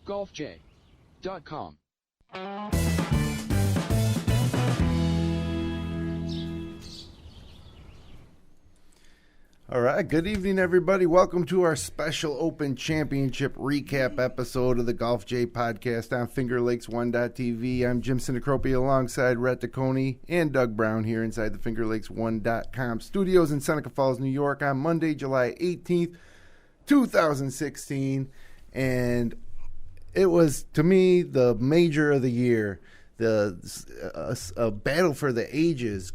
golfj.com. All right, good evening, everybody. Welcome to our special Open Championship recap episode of the Golf J podcast on FingerLakes1.tv. I'm Jim Sinacropia alongside Rhett DeConey and Doug Brown here inside the FingerLakes1.com studios in Seneca Falls, New York on Monday, July 18th, 2016. And it was, to me, the major of the year, a battle for the ages,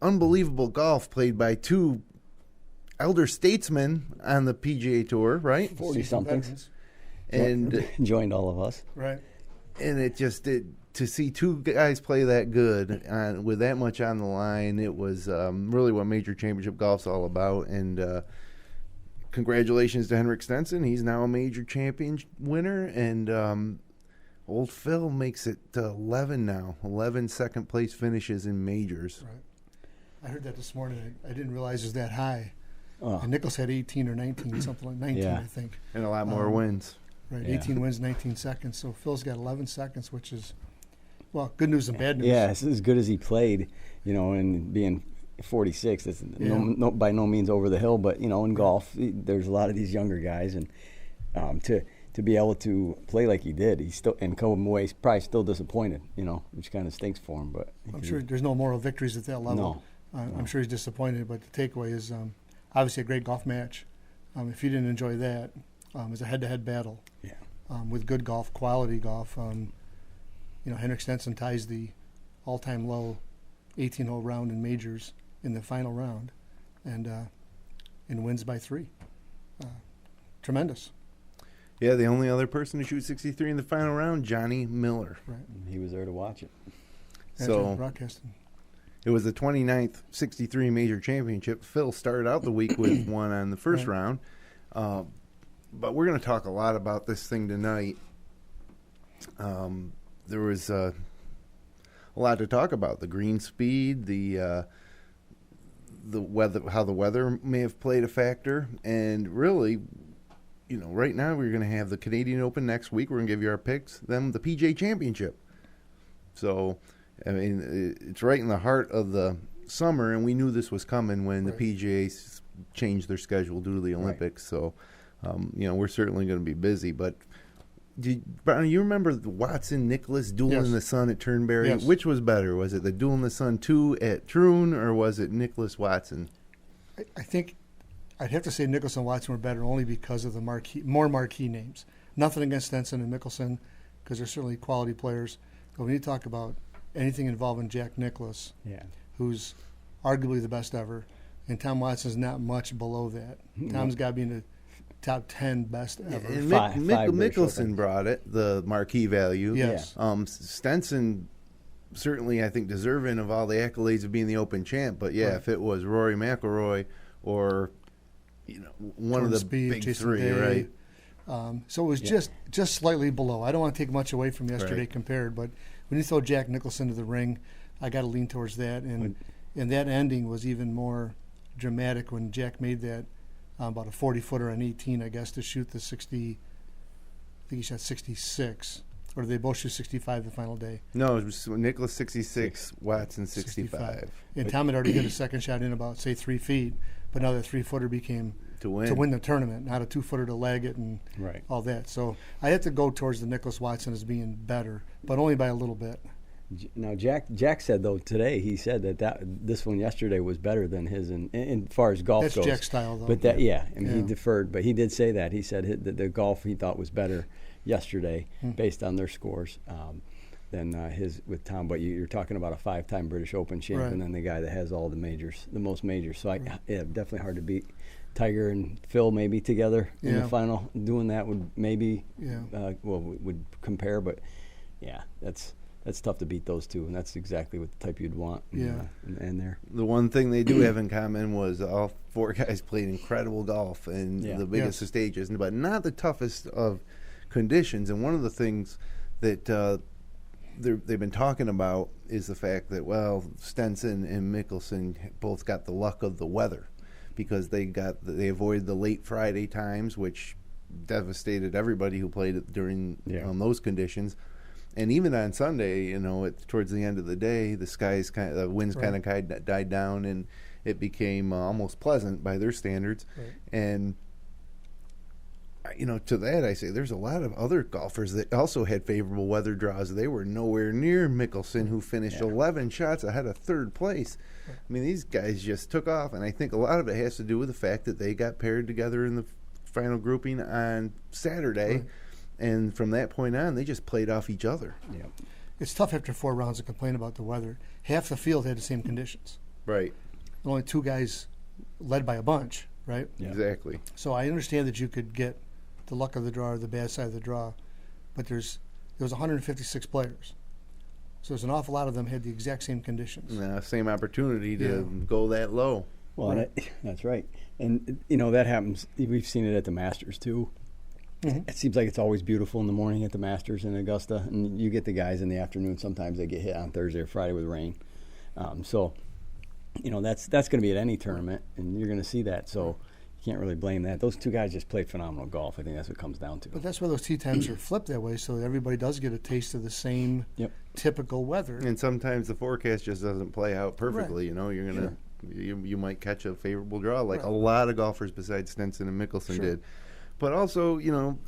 unbelievable golf played by two elder statesmen on the PGA Tour, right? 40-somethings. And joined all of us. Right. And it just did, to see two guys play that good with that much on the line, it was really what major championship golf's all about. And congratulations to Henrik Stenson. He's now a major champion winner. And old Phil makes it to 11 now. 11 second-place finishes in majors. Right. I heard that this morning. I didn't realize it was that high. Oh. And Nichols had 18 or 19, something like 19, Yeah. I think. And a lot more wins. Right, Yeah. 18 wins, 19 seconds. So Phil's got 11 seconds, which is, well, good news and bad news. Yeah, it's as good as he played, and being 46, it's by no means over the hill, but, in golf, there's a lot of these younger guys, and to be able to play like he did, he's still, and come away probably still disappointed, which kind of stinks for him. But I'm sure there's no moral victories at that level. No. I'm sure he's disappointed, but the takeaway is obviously a great golf match. If you didn't enjoy that, it's a head-to-head battle. Yeah. With good golf, quality golf. Henrik Stenson ties the all-time low 18-hole round in majors in the final round, and wins by 3. Tremendous. Yeah, the only other person to shoot 63 in the final round, Johnny Miller. Right. He was there to watch it. So broadcasting. it was the 29th 63 major championship. Phil started out the week with one on the first round. But we're going to talk a lot about this thing tonight. There was a lot to talk about. The green speed, the weather, how the weather may have played a factor. And really, right now we're going to have the Canadian Open next week. We're going to give you our picks. Then the PGA Championship. So, I mean, it's right in the heart of the summer, and we knew this was coming when the PGA changed their schedule due to the Olympics. So, we're certainly going to be busy. But, Brian, you remember the Watson-Nicklaus Duel in the Sun at Turnberry? Yes. Which was better? Was it the Duel in the Sun 2 at Troon, or was it Nicklaus-Watson? I think I'd have to say Nicholson and Watson were better only because of the more marquee names. Nothing against Stenson and Mickelson, because they're certainly quality players. But when you talk about anything involving Jack Nicklaus, who's arguably the best ever, and Tom Watson's not much below that. Tom's got to be in the top 10 best ever. And Five Mickelson brought it, the marquee value. Yes. Stenson certainly, I think, deserving of all the accolades of being the Open champ. But, if it was Rory McIlroy or, one of the big Jason three, Day. right? So it was just slightly below. I don't want to take much away from yesterday compared, but when you throw Jack Nicholson to the ring, I got to lean towards that. And that ending was even more dramatic when Jack made that about a 40-footer on 18, I guess, to shoot the 60. I think he shot 66. Or did they both shoot 65 the final day? No, it was Nicklaus 66, Watson 65. And Tom had already hit a second shot in about, say, 3 feet, but now that 3-footer became to win the tournament, not a 2-footer to leg it and all that. So I had to go towards the Nicklaus Watson as being better, but only by a little bit. Now, Jack said, though, today, he said that this one yesterday was better than his in far as golf goes. That's Jack's style, though. But he deferred. But he did say that. He said that the golf he thought was better yesterday based on their scores than his with Tom. But you're talking about a 5-time British Open champion and the guy that has all the majors, the most majors. So, definitely hard to beat. Tiger and Phil maybe together in the final. Doing that would maybe would compare. But, that's tough to beat those two, and that's exactly what the type you'd want. And there. The one thing they do have in common was all 4 guys played incredible golf in the biggest of stages, but not the toughest of conditions. And one of the things that they've been talking about is the fact that, Stenson and Mickelson both got the luck of the weather because they avoided the late Friday times, which devastated everybody who played it during those conditions. And even on Sunday, towards the end of the day, the winds kind of died down, and it became almost pleasant by their standards. Right. And to that I say there's a lot of other golfers that also had favorable weather draws. They were nowhere near Mickelson, who finished 11 shots ahead of third place. Right. I mean, these guys just took off, and I think a lot of it has to do with the fact that they got paired together in the final grouping on Saturday. Right. And from that point on, they just played off each other. Yeah. It's tough after 4 rounds to complain about the weather. Half the field had the same conditions. Right. Only 2 guys led by a bunch, right? Yeah. Exactly. So I understand that you could get the luck of the draw or the bad side of the draw, but there was 156 players. So there's an awful lot of them had the exact same conditions. Same opportunity to go that low. Well, that's right. And, that happens. We've seen it at the Masters, too. Mm-hmm. It seems like it's always beautiful in the morning at the Masters in Augusta, and you get the guys in the afternoon. Sometimes they get hit on Thursday or Friday with rain. So, that's going to be at any tournament, and you're going to see that. So you can't really blame that. Those 2 guys just played phenomenal golf. I think that's what it comes down to. But that's why those tee times are flipped that way, so that everybody does get a taste of the same typical weather. And sometimes the forecast just doesn't play out perfectly. Right. You're going to you might catch a favorable draw, like a lot of golfers besides Stenson and Mickelson did. But also,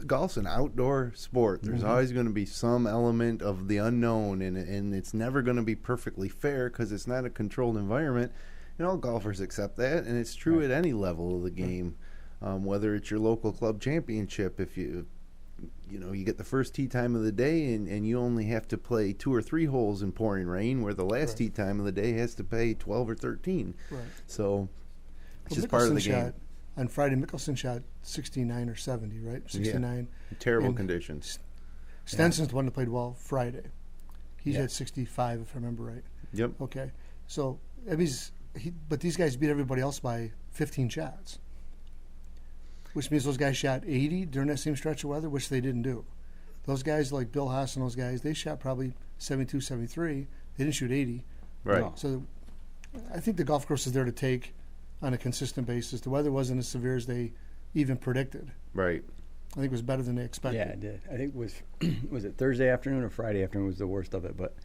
golf's an outdoor sport. There's always going to be some element of the unknown, and it's never going to be perfectly fair because it's not a controlled environment. And all golfers accept that, and it's true at any level of the game. Whether it's your local club championship, if you get the first tee time of the day and you only have to play 2 or 3 holes in pouring rain, where the last tee time of the day has to play 12 or 13. Right. So it's just part of the game. On Friday, Mickelson shot 69 or 70, right? 69. Yeah. Terrible conditions. Stenson's the one that played well Friday. He's at 65, if I remember right. Yep. Okay. So, but these guys beat everybody else by 15 shots, which means those guys shot 80 during that same stretch of weather, which they didn't do. Those guys like Bill Haas and those guys, they shot probably 72, 73. They didn't shoot 80. Right. No. So I think the golf course is there to take on a consistent basis. The weather wasn't as severe as they even predicted. Right. I think it was better than they expected. Yeah, it did. I think it was it Thursday afternoon or Friday afternoon was the worst of it, but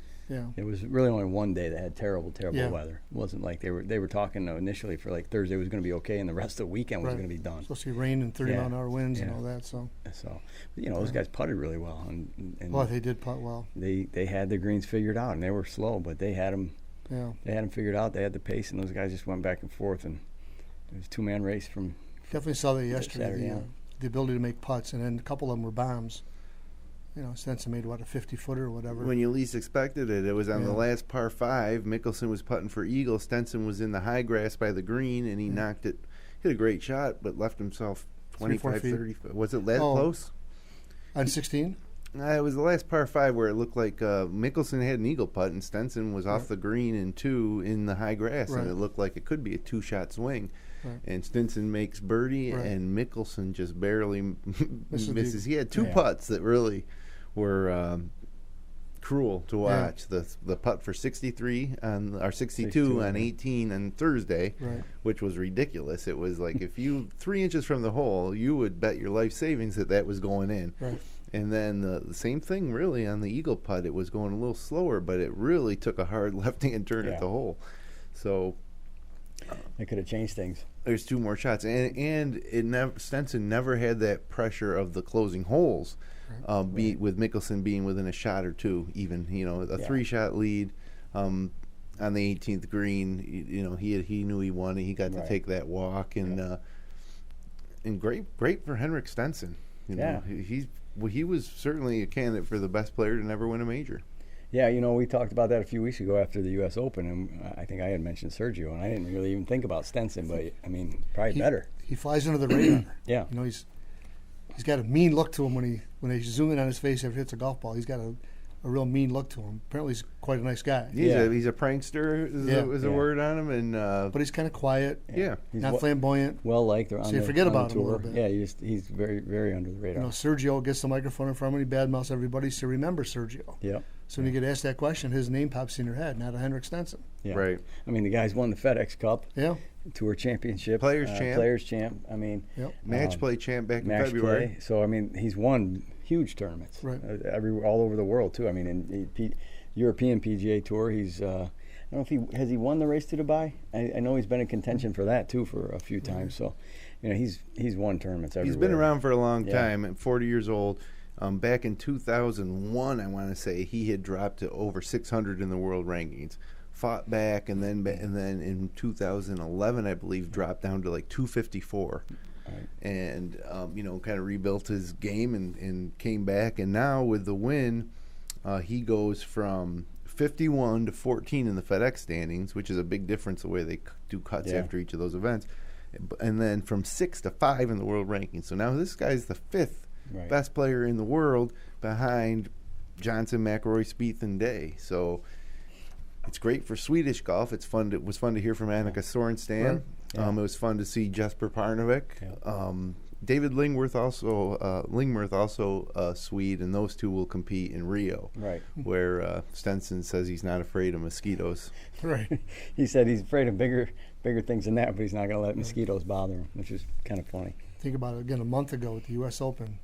it was really only one day that had terrible weather. It wasn't like they were talking initially for like Thursday was going to be okay and the rest of the weekend was going to be done. Supposed to be rain and 30-mile-an-hour winds and all that. So those guys putted really well. And well, they did putt well. They had the greens figured out, and they were slow, but they had them. Yeah. They had them figured out. They had the pace, and those guys just went back and forth, and it was a 2-man race from. Definitely saw that yesterday. The ability to make putts, and then a couple of them were bombs. Stenson made a 50-footer or whatever. When you least expected it, it was on the last par 5. Mickelson was putting for eagle. Stenson was in the high grass by the green, and he knocked it. Hit a great shot, but left himself 25, 30. Was it that close? On 16? It was the last par 5 where it looked like Mickelson had an eagle putt, and Stenson was off the green in 2 in the high grass, and it looked like it could be a 2-shot swing. Right. And Stenson makes birdie, and Mickelson just barely misses. He had 2 putts that really were cruel to watch. The putt for 63 or 62 on 18 on Thursday, which was ridiculous. It was like if you 3 inches from the hole, you would bet your life savings that was going in. Right. And then the same thing really on the eagle putt. It was going a little slower, but it really took a hard left-hand turn at the hole. So it could have changed things. There's 2 more shots, and Stenson never had that pressure of the closing holes. With Mickelson being within a shot or 2, even a 3-shot lead on the 18th green. He knew he won it. He got to take that walk, and great for Henrik Stenson. He was certainly a candidate for the best player to never win a major. Yeah, we talked about that a few weeks ago after the U.S. Open, and I think I had mentioned Sergio, and I didn't really even think about Stenson, but probably better. He flies under the radar. Yeah, he's got a mean look to him when they zoom in on his face after he hits a golf ball. He's got a a real mean look to him. Apparently, he's quite a nice guy. He's a prankster, is a word on him, and but he's kind of quiet. Yeah, he's not flamboyant. Well liked. So you forget about him a little bit. Yeah, he's very, very under the radar. Sergio gets the microphone in front of him, he badmouths everybody, so remember Sergio. Yeah. So when you get asked that question, his name pops in your head, not a Henrik Stenson. Yeah. Right. I mean, the guy's won the FedEx Cup. Yeah. Tour Championship. Players champ. I mean, match play champ back in February. Play. So I mean, he's won huge tournaments. Right. All over the world too. I mean, in European PGA Tour, he's. I don't know if has he won the race to Dubai. I know he's been in contention for that too for a few times. So, he's won tournaments everywhere. He's been around for a long time. At 40 years old. Back in 2001, I want to say he had dropped to over 600 in the world rankings. Fought back, and then in 2011, I believe, dropped down to like 254, and kind of rebuilt his game and came back. And now with the win, he goes from 51 to 14 in the FedEx standings, which is a big difference the way they do cuts after each of those events, and then from 6 to 5 in the world rankings. So now this guy's the 5th best player in the world behind Johnson, McIlroy, Spieth, and Day. So. It's great for Swedish golf. It was fun to hear from Annika Sorenstam. Right. Yeah. It was fun to see Jesper Parnevik. Yeah. David Lingworth also Swede, and those two will compete in Rio, right? Where Stenson says he's not afraid of mosquitoes. Right. He said he's afraid of bigger things than that, but he's not going to let mosquitoes bother him, which is kind of funny. Think about it again. A month ago at the U.S. Open,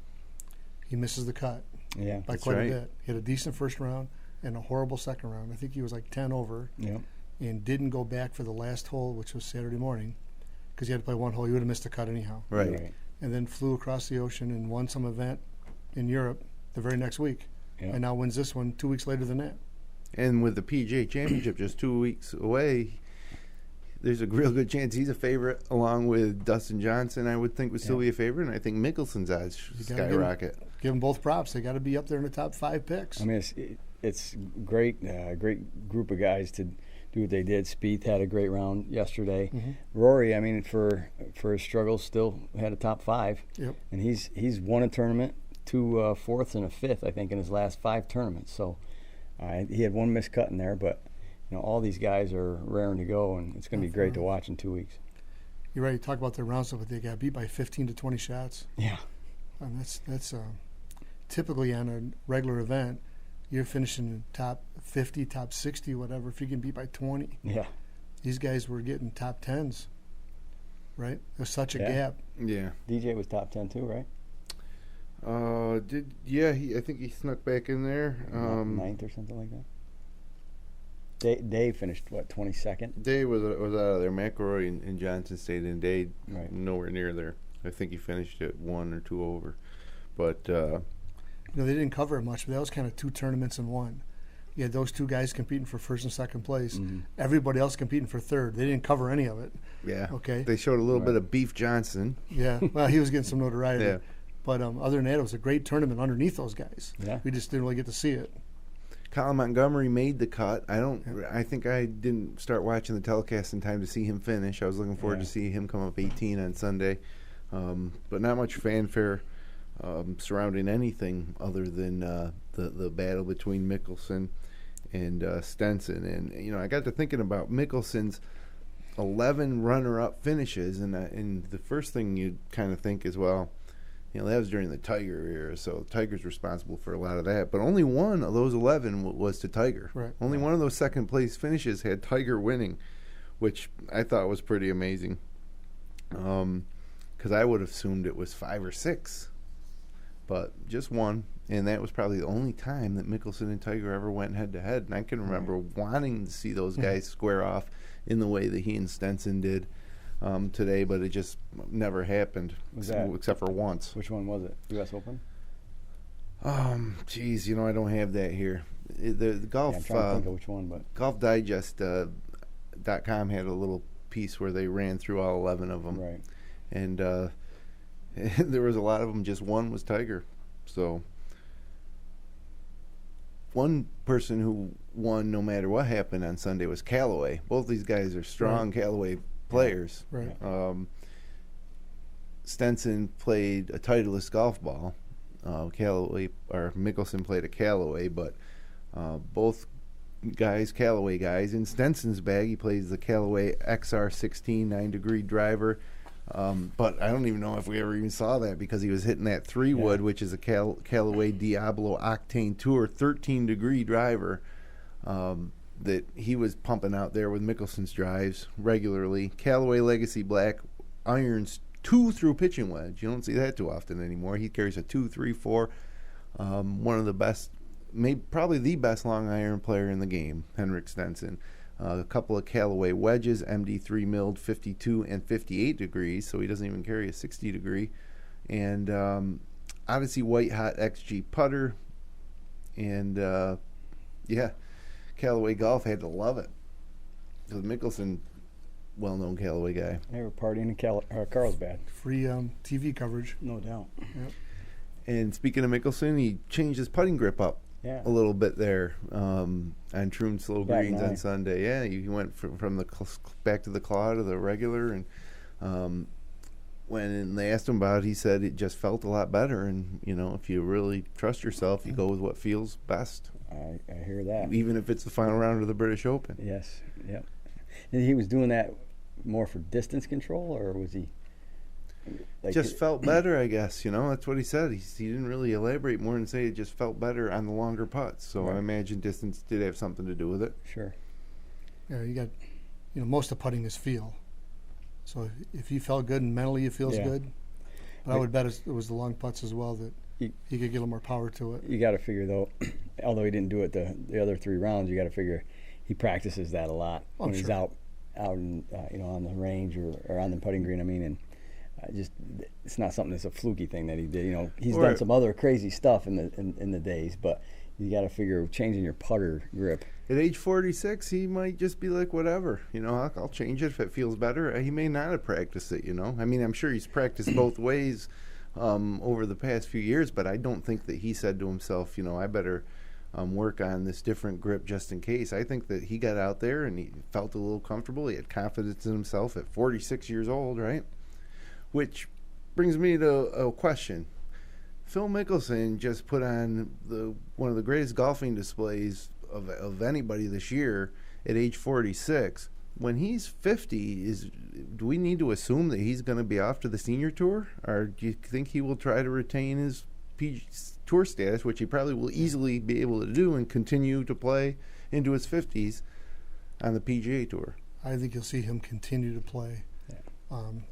he misses the cut. Yeah, by quite a bit. He had a decent first round and a horrible second round. I think he was like 10 over, and didn't go back for the last hole, which was Saturday morning, because he had to play one hole. He would have missed the cut anyhow. Right. And then flew across the ocean and won some event in Europe the very next week, and now wins this one 2 weeks later than that. And with the PGA Championship just 2 weeks away, there's a real good chance he's a favorite, along with Dustin Johnson. I would think would still be a favorite, and I think Mickelson's odds skyrocket. Give them both props. They got to be up there in the top 5 picks. I mean, it's great group of guys to do what they did. Spieth had a great round yesterday. Mm-hmm. Rory, I mean, for his struggles, still had a top 5. Yep. And he's won a tournament, 2 fourths and a fifth, I think, in his last 5 tournaments. So he had one missed cut in there, but all these guys are raring to go, and it's going to be great to watch in 2 weeks. You're right. You talk about their rounds, but they got beat by 15 to 20 shots. Yeah. That's typically on a regular event, you're finishing top 50, top 60, whatever, if you can beat by 20. Yeah. These guys were getting top 10s, right? There's such a gap. Yeah. DJ was top 10 too, right? I think he snuck back in there. Ninth or something like that. Dave finished, 22nd? Dave was out of there. McIlroy and Johnson stayed in. Dave nowhere near there. I think he finished at 1 or 2 over. But they didn't cover it much, but that was kind of 2 tournaments in one. You had those 2 guys competing for first and second place. Mm-hmm. Everybody else competing for third. They didn't cover any of it. Yeah. Okay. They showed a little bit of Beef Johnson. Yeah. Well, he was getting some notoriety. Yeah. But other than that, it was a great tournament underneath those guys. Yeah. We just didn't really get to see it. Colin Montgomery made the cut. I think I didn't start watching the telecast in time to see him finish. I was looking forward to see him come up 18 on Sunday. But not much fanfare surrounding anything other than the battle between Mickelson and Stenson. And I got to thinking about Mickelson's 11 runner-up finishes, and the first thing you kind of think is, well, that was during the Tiger era, so Tiger's responsible for a lot of that. But only one of those 11 was to Tiger. Right. Only one of those second-place finishes had Tiger winning, which I thought was pretty amazing. Because I would have assumed it was 5 or 6, but just one, and that was probably the only time that Mickelson and Tiger ever went head-to-head. And I can remember wanting to see those guys square off in the way that he and Stenson did today, but it just never happened, except for once. Which one was it? U.S. Open? Geez, I don't have that here. The golf. I'm trying to think of which one, but GolfDigest.com had a little piece where they ran through all 11 of them, right? And there was a lot of them. Just one was Tiger. So one person who won no matter what happened on Sunday was Callaway. Both these guys are strong Callaway players. Right. Stenson played a Titleist golf ball. Callaway or Mickelson played a Callaway, but Both guys, Callaway guys. In Stenson's bag, he plays the Callaway XR16 9-degree driver. But I don't even know if we ever even saw that because he was hitting that 3-wood, which is a Callaway Diablo Octane Tour 13-degree driver that he was pumping out there with Mickelson's drives regularly. Callaway Legacy Black irons 2 through pitching wedge. You don't see that too often anymore. He carries a 2, 3, 4. One of the best, probably the best long iron player in the game, Henrik Stenson. A couple of Callaway wedges, MD3 milled 52 and 58 degrees, so he doesn't even carry a 60 degree. And Odyssey White Hot XG putter. And Callaway Golf had to love it. Because Mickelson, well-known Callaway guy. They were partying in Carlsbad. Free TV coverage. No doubt. Yep. And speaking of Mickelson, he changed his putting grip up a little bit there on Troon slow greens on Sunday. Yeah, he went from the back to the claw to the regular, and when they asked him about it, he said it just felt a lot better. And if you really trust yourself, you go with what feels best. I hear that. Even if it's the final round of the British Open. Yes. Yep. And he was doing that more for distance control, or was he? Just felt better, I guess. That's what he said. He didn't really elaborate more than say it just felt better on the longer putts. So right. I imagine distance did have something to do with it. Sure. Yeah, you got, most of putting is feel. So if he felt good and mentally he feels good, but I would bet it was the long putts as well that he could get a little more power to it. You got to figure though, although he didn't do it the other 3 rounds, you got to figure he practices that a lot when he's out in, on the range or on the putting green. I mean, and. It's not something that's a fluky thing that he did. He's done some other crazy stuff in the days, but you got to figure changing your putter grip. At age 46, he might just be like, whatever. I'll change it if it feels better. He may not have practiced it. I mean, I'm sure he's practiced both ways over the past few years, but I don't think that he said to himself, I better work on this different grip just in case. I think that he got out there and he felt a little comfortable. He had confidence in himself at 46 years old, right? Which brings me to a question. Phil Mickelson just put on one of the greatest golfing displays of anybody this year at age 46. When he's 50, do we need to assume that he's going to be off to the senior tour? Or do you think he will try to retain his tour status, which he probably will easily be able to do, and continue to play into his 50s on the PGA Tour? I think you'll see him continue to play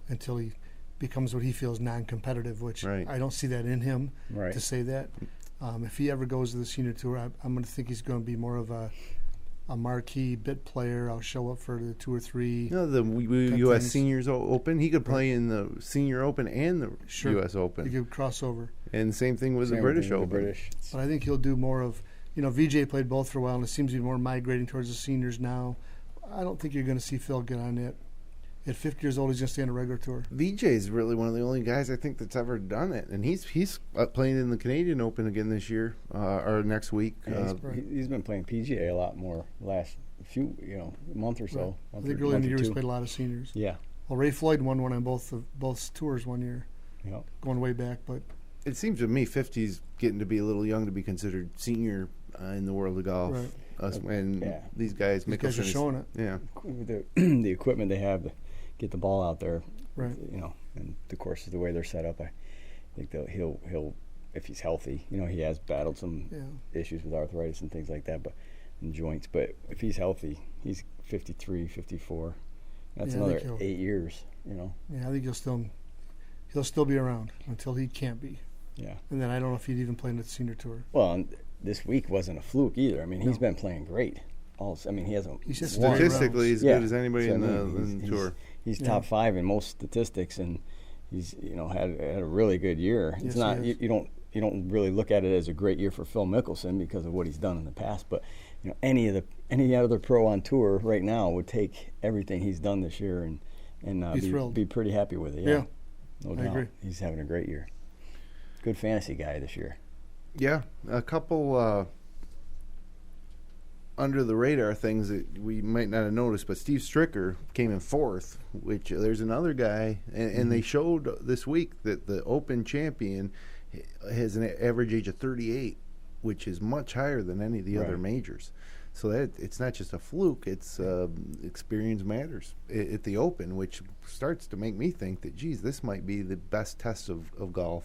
until he becomes what he feels non-competitive, which I don't see that in him to say that. If he ever goes to the senior tour, I'm going to think he's going to be more of a marquee bit player. I'll show up for the 2 or 3. The U.S. Seniors Open. He could play in the Senior Open and the U.S. Open. He could cross over. And same thing with the British Open. But I think he'll do more of, VJ played both for a while, and it seems to be more migrating towards the seniors now. I don't think you're going to see Phil get on it. At 50 years old, he's going to stay on a regular tour. VJ is really one of the only guys I think that's ever done it, and he's playing in the Canadian Open again this year or next week. Yeah, he's been playing PGA a lot more the last few month or so. Right. I think early in the year he's played a lot of seniors. Yeah. Well, Ray Floyd won one on both tours one year. Yeah. Going way back, but it seems to me 50's getting to be a little young to be considered senior in the world of golf. Right. These guys, These guys are showing it. Yeah. The equipment they have. Get the ball out there, right? And the courses the way they're set up, I think that he'll if he's healthy, he has battled some issues with arthritis and things like that, and joints. But if he's healthy, he's 53, 54. That's another 8 years. Yeah, I think he'll still be around until he can't be. Yeah. And then I don't know if he'd even play in the senior tour. Well, and this week wasn't a fluke either. I mean, he's been playing great. He hasn't. He's just statistically as good as anybody in the tour. He's top 5 in most statistics, and he's had a really good year. It's not you don't really look at it as a great year for Phil Mickelson because of what he's done in the past. But any other pro on tour right now would take everything he's done this year and be pretty happy with it. Yeah, no doubt. I agree. He's having a great year. Good fantasy guy this year. Yeah, a couple under the radar things that we might not have noticed, but Steve Stricker came in 4th, which there's another guy, and they showed this week that the Open champion has an average age of 38, which is much higher than any of the other majors. So that it's not just a fluke; it's experience matters at the Open, which starts to make me think that, geez, this might be the best test of golf.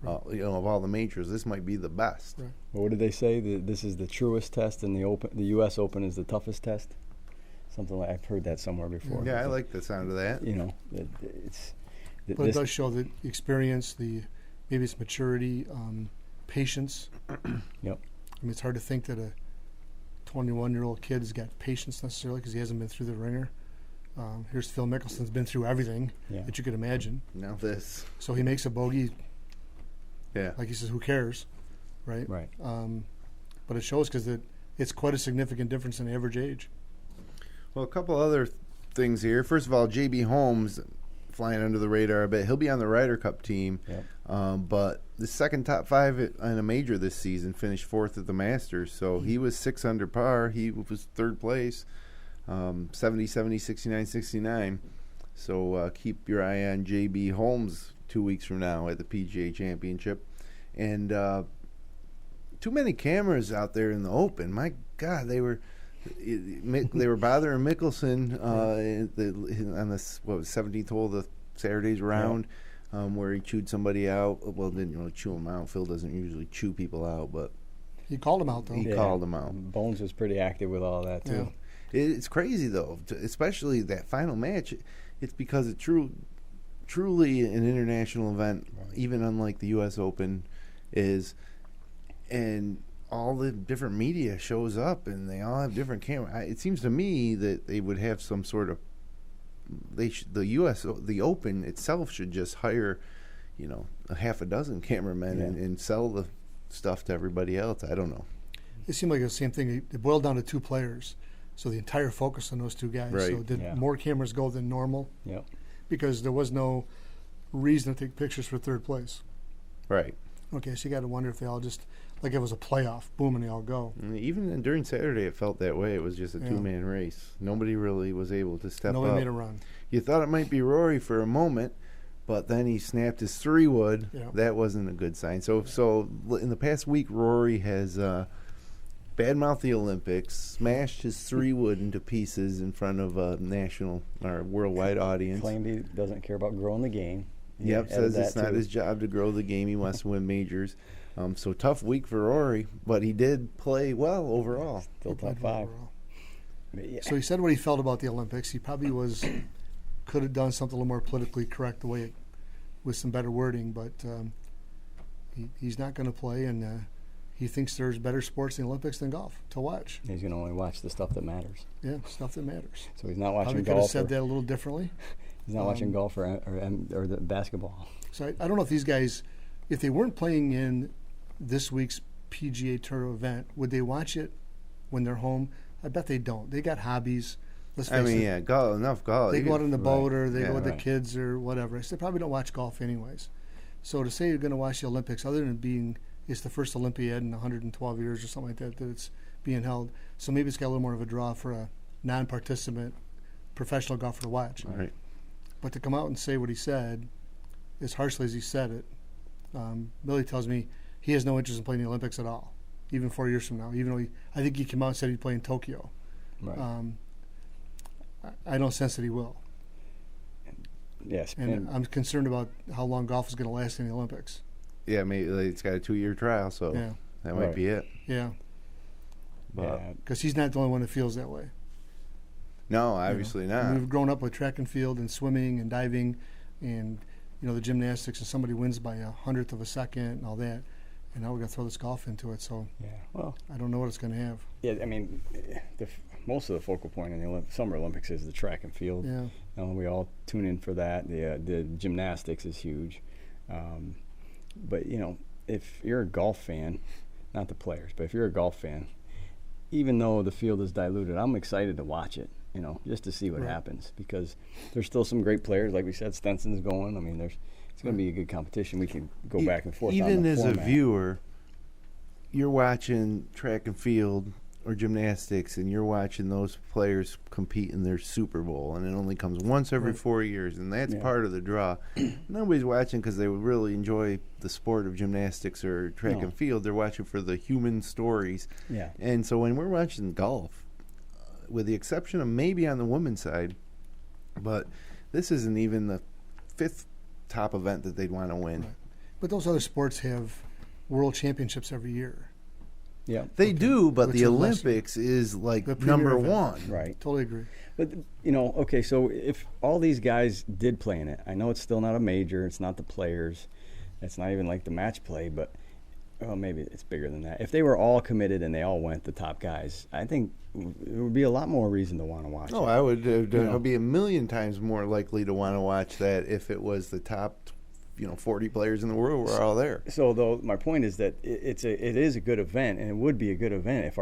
Of all the majors, this might be the best. Right. Well, what did they say? This is the truest test, and the Open, the U.S. Open is the toughest test. Something like I've heard that somewhere before. Yeah, I like the sound of that. But it does show the experience, maybe it's maturity, patience. Yep. I mean, it's hard to think that a 21-year-old kid has got patience necessarily because he hasn't been through the ringer. Here's Phil Mickelson's been through everything that you could imagine. Now this. So he makes a bogey. Yeah. Like he says, who cares, right? Right. But it shows because it's quite a significant difference in average age. Well, a couple other things here. First of all, J.B. Holmes flying under the radar a bit. He'll be on the Ryder Cup team. Yep. But the second top five in a major this season, finished fourth at the Masters. So he was 6 under par. He was third place, 70, 70, 69, 69. So keep your eye on J.B. Holmes 2 weeks from now at the PGA Championship. And too many cameras out there in the Open. My God, they were bothering Mickelson on this 17th hole of the Saturday's round, where he chewed somebody out. Well, didn't really chew him out. Phil doesn't usually chew people out, but he called him out though. He called him out. Bones was pretty active with all that too. Yeah. It's crazy though, especially that final match. It's because it truly an international event, even unlike the U.S. Open is, and all the different media shows up, and they all have different cameras. It seems to me that they would have some sort of the Open itself should just hire, a half a dozen cameramen and sell the stuff to everybody else. I don't know. It seemed like the same thing. It boiled down to two players, so the entire focus on those two guys. Right. So did more cameras go than normal? Yep. Because there was no reason to take pictures for third place. Right. Okay, so you got to wonder if they all just, like it was a playoff, boom, and they all go. And even during Saturday, it felt that way. It was just a two-man race. Nobody really was able to step up. Nobody made a run. You thought it might be Rory for a moment, but then he snapped his 3-wood. Yeah. That wasn't a good sign. So in the past week, Rory has badmouthed the Olympics, smashed his 3-wood into pieces in front of a national or worldwide audience. Claimed he doesn't care about growing the game. Yep, says it's not his job to grow the game. He wants to win majors. So tough week for Rory, but he did play well overall. Still top five. So he said what he felt about the Olympics. He probably could have done something a little more politically correct with some better wording, but he's not going to play, and he thinks there's better sports in the Olympics than golf to watch. He's going to only watch the stuff that matters. Yeah, stuff that matters. So he's not watching golf. Probably could have said that a little differently. He's not watching golf or the basketball. So I don't know if these guys, if they weren't playing in this week's PGA Tour event, would they watch it when they're home? I bet they don't. They got hobbies. Let's face it. Golf. They go out on the boat or they go with the kids or whatever. So they probably don't watch golf anyways. So to say you're going to watch the Olympics, other than it's the first Olympiad in 112 years or something like that it's being held. So maybe it's got a little more of a draw for a non-participant professional golfer to watch. Right. But to come out and say what he said, as harshly as he said it, Billy tells me he has no interest in playing the Olympics at all, even 4 years from now. Even though I think he came out and said he'd play in Tokyo. Right. I don't sense that he will. Yes. And I'm concerned about how long golf is going to last in the Olympics. Yeah, maybe it's got a 2-year trial, so that might be it. Yeah. But because he's not the only one that feels that way. No, obviously not. We've grown up with track and field and swimming and diving and, the gymnastics, and somebody wins by 100th of a second and all that. And now we're going to throw this golf into it. So I don't know what it's going to have. Yeah, I mean, most of the focal point in the Summer Olympics is the track and field. Yeah. We all tune in for that. The gymnastics is huge. But, if you're a golf fan, not the players, but if you're a golf fan, even though the field is diluted, I'm excited to watch it, just to see what happens, because there's still some great players. Like we said, Stenson's going. I mean, it's going to be a good competition. We can go back and forth even on the as format. A viewer, you're watching track and field, or gymnastics, and you're watching those players compete in their Super Bowl, and it only comes once every 4 years, and that's part of the draw. Nobody's watching because they really enjoy the sport of gymnastics or track and field. They're watching for the human stories. Yeah. And so when we're watching golf, with the exception of maybe on the women's side, but this isn't even the 5th top event that they'd want to win. Right. But those other sports have world championships every year. Yeah, they do, but Which the is Olympics is like the premier number event. one. Right. Totally agree. But, okay, so if all these guys did play in it, I know it's still not a major, it's not the players, it's not even like the match play, but maybe it's bigger than that. If they were all committed and they all went, the top guys, I think there would be a lot more reason to want to watch it. I would be a million times more likely to want to watch that if it was the top 40 players in the world were all there. So, though, my point is that it is a good event, and it would be a good event if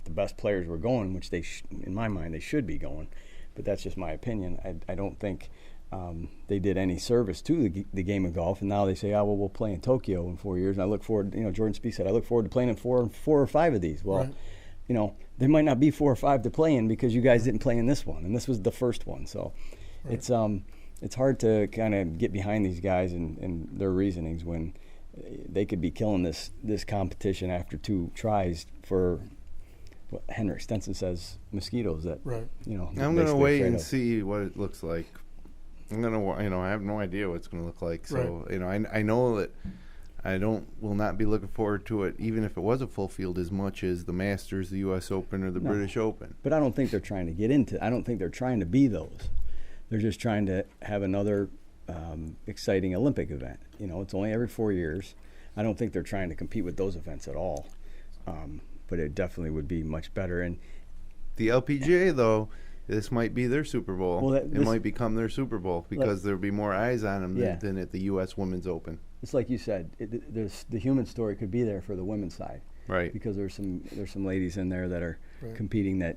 the best players were going, which in my mind, they should be going. But that's just my opinion. I don't think they did any service to the game of golf, and now they say, we'll play in Tokyo in 4 years. And I look forward. Jordan Spieth said, I look forward to playing in four or five of these. Well, right. There might not be 4 or 5 to play in because you guys didn't play in this one, and this was the first one. So, right. It's hard to kind of get behind these guys and their reasonings when they could be killing this competition after 2 tries for what Henrik Stenson says, mosquitoes that, right. I'm going to wait and see what it looks like. I'm going to, I have no idea what it's going to look like. So, right. I know that will not be looking forward to it, even if it was a full field, as much as the Masters, the U.S. Open, or the British Open. But I don't think they're trying to get into. I don't think they're trying to be those. They're just trying to have another exciting Olympic event. It's only every 4 years. I don't think they're trying to compete with those events at all. But it definitely would be much better. And the LPGA, though, this might be their Super Bowl. Well, it might become their Super Bowl because there'll be more eyes on them than at the U.S. Women's Open. It's like you said, the human story could be there for the women's side, right? Because there's some ladies in there that are competing that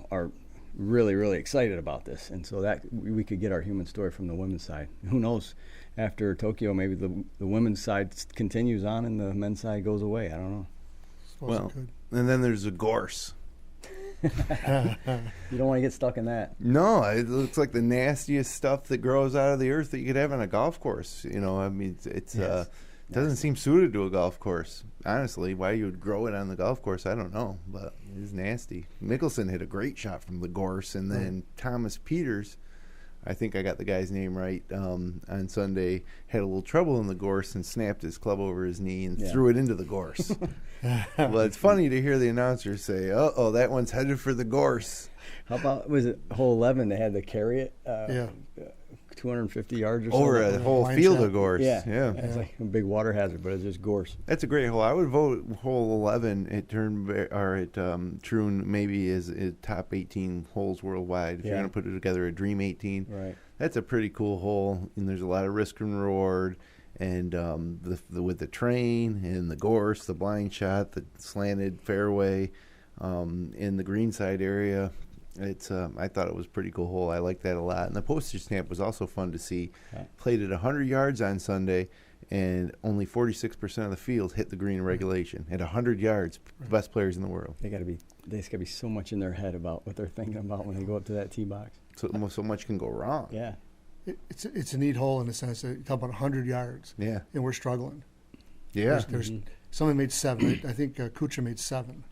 are really, really excited about this, and so that we could get our human story from the women's side. Who knows? After Tokyo, maybe the women's side continues on and the men's side goes away. I don't know. Well, and then there's the gorse. You don't want to get stuck in that. No, it looks like the nastiest stuff that grows out of the earth that you could have on a golf course. It's it doesn't seem suited to a golf course. Honestly, why you would grow it on the golf course, I don't know, but it is nasty. Mickelson hit a great shot from the gorse, and then Thomas Peters, I think I got the guy's name right, on Sunday, had a little trouble in the gorse and snapped his club over his knee and threw it into the gorse. Well, it's funny to hear the announcers say, "Uh-oh, that one's headed for the gorse." How about, was it hole 11, they had to carry it 250 yards or so? Over a whole field of gorse. Yeah. It's like a big water hazard, but it's just gorse. That's a great hole. I would vote hole 11 at Turnberry or at Troon maybe as top 18 holes worldwide. If you're going to put it together, a dream 18. Right. That's a pretty cool hole, and there's a lot of risk and reward. And with the train and the gorse, the blind shot, the slanted fairway in the greenside area, I thought it was a pretty cool hole. I like that a lot. And the postage stamp was also fun to see. Played at 100 yards on Sunday, and only 46% of the field hit the green regulation. At 100 yards, best players in the world. They got to be so much in their head about what they're thinking about when they go up to that tee box. So much can go wrong. Yeah. It's a neat hole in the sense that you talk about 100 yards. Yeah. And we're struggling. Yeah. There's someone made 7. I think Kuchar made 7.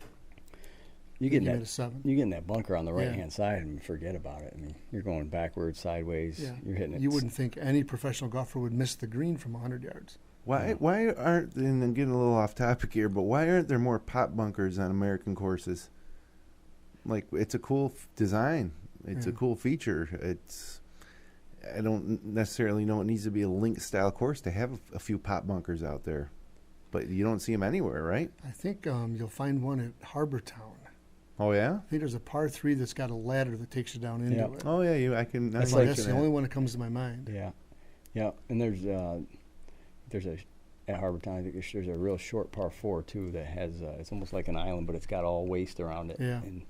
You get in that bunker on the right-hand side and forget about it. I mean, you're going backwards, sideways. Yeah. You're hitting it. You wouldn't think any professional golfer would miss the green from 100 yards. Why aren't, and I'm getting a little off topic here, but why aren't there more pop bunkers on American courses? Like, it's a cool design. It's a cool feature. I don't necessarily know it needs to be a link-style course to have a few pop bunkers out there. But you don't see them anywhere, right? I think you'll find one at Harbor Town. Oh, yeah? I think there's a par 3 that's got a ladder that takes you down into it. Oh, yeah, I can. That's the only one that comes to my mind. Yeah. And there's at Harbor Town, I think there's a real short par 4 too that has it's almost like an island, but it's got all waste around it. Yeah. And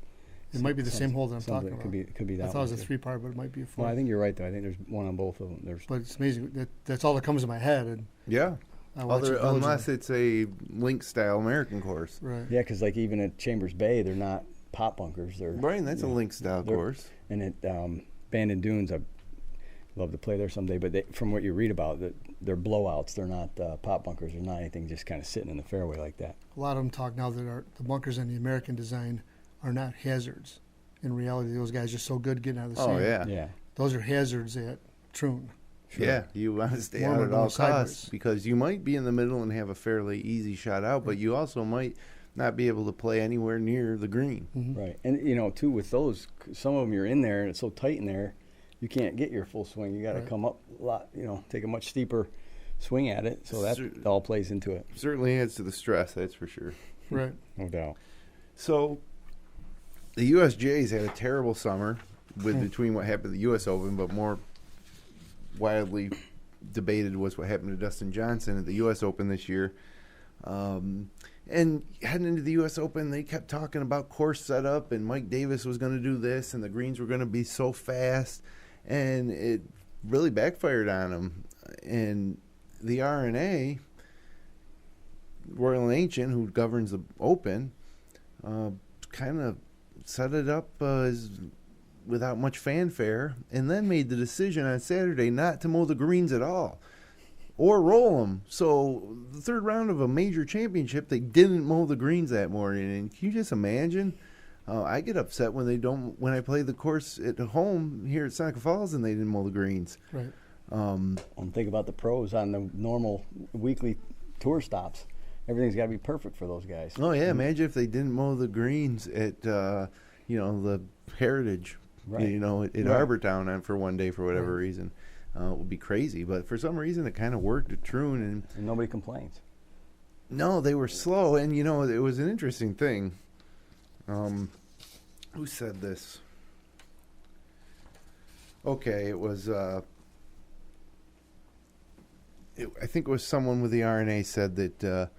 it might be the same hole that I'm talking about. It could be that. I thought it was a 3-par, but it might be a 4. Well, I think you're right though. I think there's one on both of them. But it's amazing. That's all that comes to my head. And unless it's a link-style American course. Right. Yeah, because like even at Chambers Bay, they're not pop bunkers. They're right, and that's a link style course. And at Bandon Dunes, I'd love to play there someday. But from what you read about, they're blowouts. They're not pop bunkers. They're not anything just kind of sitting in the fairway like that. A lot of them talk now that the bunkers in the American design are not hazards. In reality, those guys are so good getting out of the sand. Oh, yeah. Yeah. Those are hazards at Troon. Sure. Yeah, you want to stay out at all costs because you might be in the middle and have a fairly easy shot out, but you also might not be able to play anywhere near the green. Mm-hmm. Right. And, too, with those, some of them you're in there and it's so tight in there, you can't get your full swing. You got to come up a lot, take a much steeper swing at it. So that all plays into it. Certainly adds to the stress, that's for sure. Right. No doubt. So the USGA's had a terrible summer between what happened at the U.S. Open, but more widely debated was what happened to Dustin Johnson at the U.S. Open this year. And heading into the U.S. Open, they kept talking about course setup, and Mike Davis was going to do this, and the greens were going to be so fast, and it really backfired on him. And the R&A, Royal and Ancient, who governs the Open, kind of set it up as without much fanfare, and then made the decision on Saturday not to mow the greens at all or roll them. So the third round of a major championship, they didn't mow the greens that morning. And can you just imagine? I get upset when they don't. When I play the course at home here at Seneca Falls and they didn't mow the greens. Right. And think about the pros on the normal weekly tour stops. Everything's got to be perfect for those guys. Oh yeah, imagine if they didn't mow the greens at the Heritage, at Harbortown for one day for whatever reason. It would be crazy, but for some reason it kind of worked at Troon, and nobody complains. No, they were slow, and it was an interesting thing. Who said this? Okay, it was. I think it was someone with the RNA said that.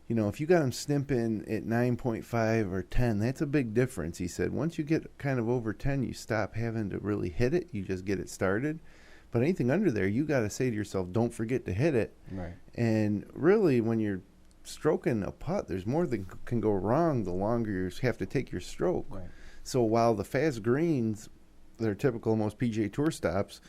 If you got them snipping at 9.5 or 10, that's a big difference. He said once you get kind of over 10, you stop having to really hit it. You just get it started. But anything under there, you got to say to yourself, don't forget to hit it. Right. And really, when you're stroking a putt, there's more that can go wrong the longer you have to take your stroke. Right. So while the fast greens, they're typical of most PGA Tour stops,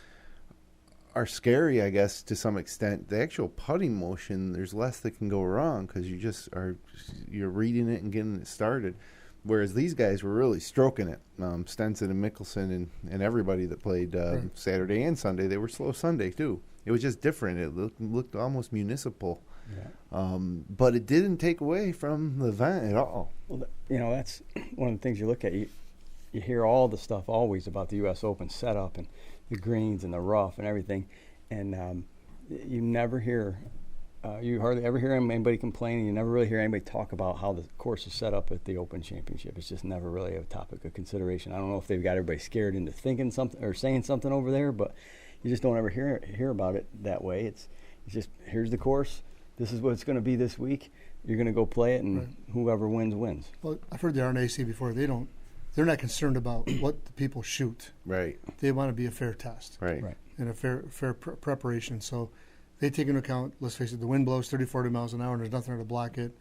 are scary, I guess, to some extent, the actual putting motion, there's less that can go wrong because you're reading it and getting it started. Whereas these guys were really stroking it. Stenson and Mickelson and everybody that played Saturday and Sunday, they were slow Sunday too. It was just different. It looked almost municipal. Yeah. But it didn't take away from the event at all. Well, that's one of the things you look at. You hear all the stuff always about the U.S. Open setup and the greens and the rough and everything, and you never hear, you hardly ever hear anybody complaining. You never really hear anybody talk about how the course is set up at the Open Championship. It's just never really a topic of consideration. I don't know if they've got everybody scared into thinking something or saying something over there, but you just don't ever hear about it that way. It's just, here's the course. This is what it's going to be this week. You're going to go play it, and whoever wins, wins. Well, I've heard the RNA say before, they're not concerned about what the people shoot. Right. They want to be a fair test. Right. And a fair preparation. So they take into account, let's face it, the wind blows 30, 40 miles an hour and there's nothing there to block it.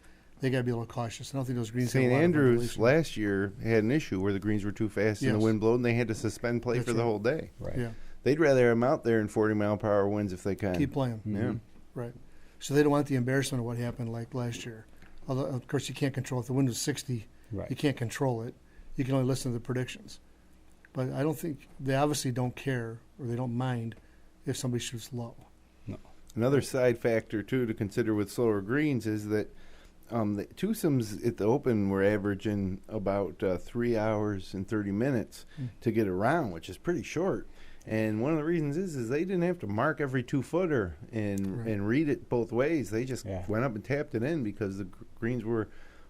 They got to be a little cautious. I don't think those greens St. Andrews last year had an issue where the greens were too fast and the wind blowed, and they had to suspend play for the whole day. Right. Yeah. They'd rather have them out there in 40-mile-per-hour winds if they can. Keep playing. Mm-hmm. Yeah. Right. So they don't want the embarrassment of what happened like last year. Although, of course, you can't control it. If the wind was 60, you can't control it. You can only listen to the predictions. But I don't think they obviously don't care or they don't mind if somebody shoots low. No. Another side factor, too, to consider with slower greens is that the twosomes at the Open were averaging about 3 hours and 30 minutes to get around, which is pretty short. And one of the reasons is they didn't have to mark every 2-footer and read it both ways. They just went up and tapped it in because the greens were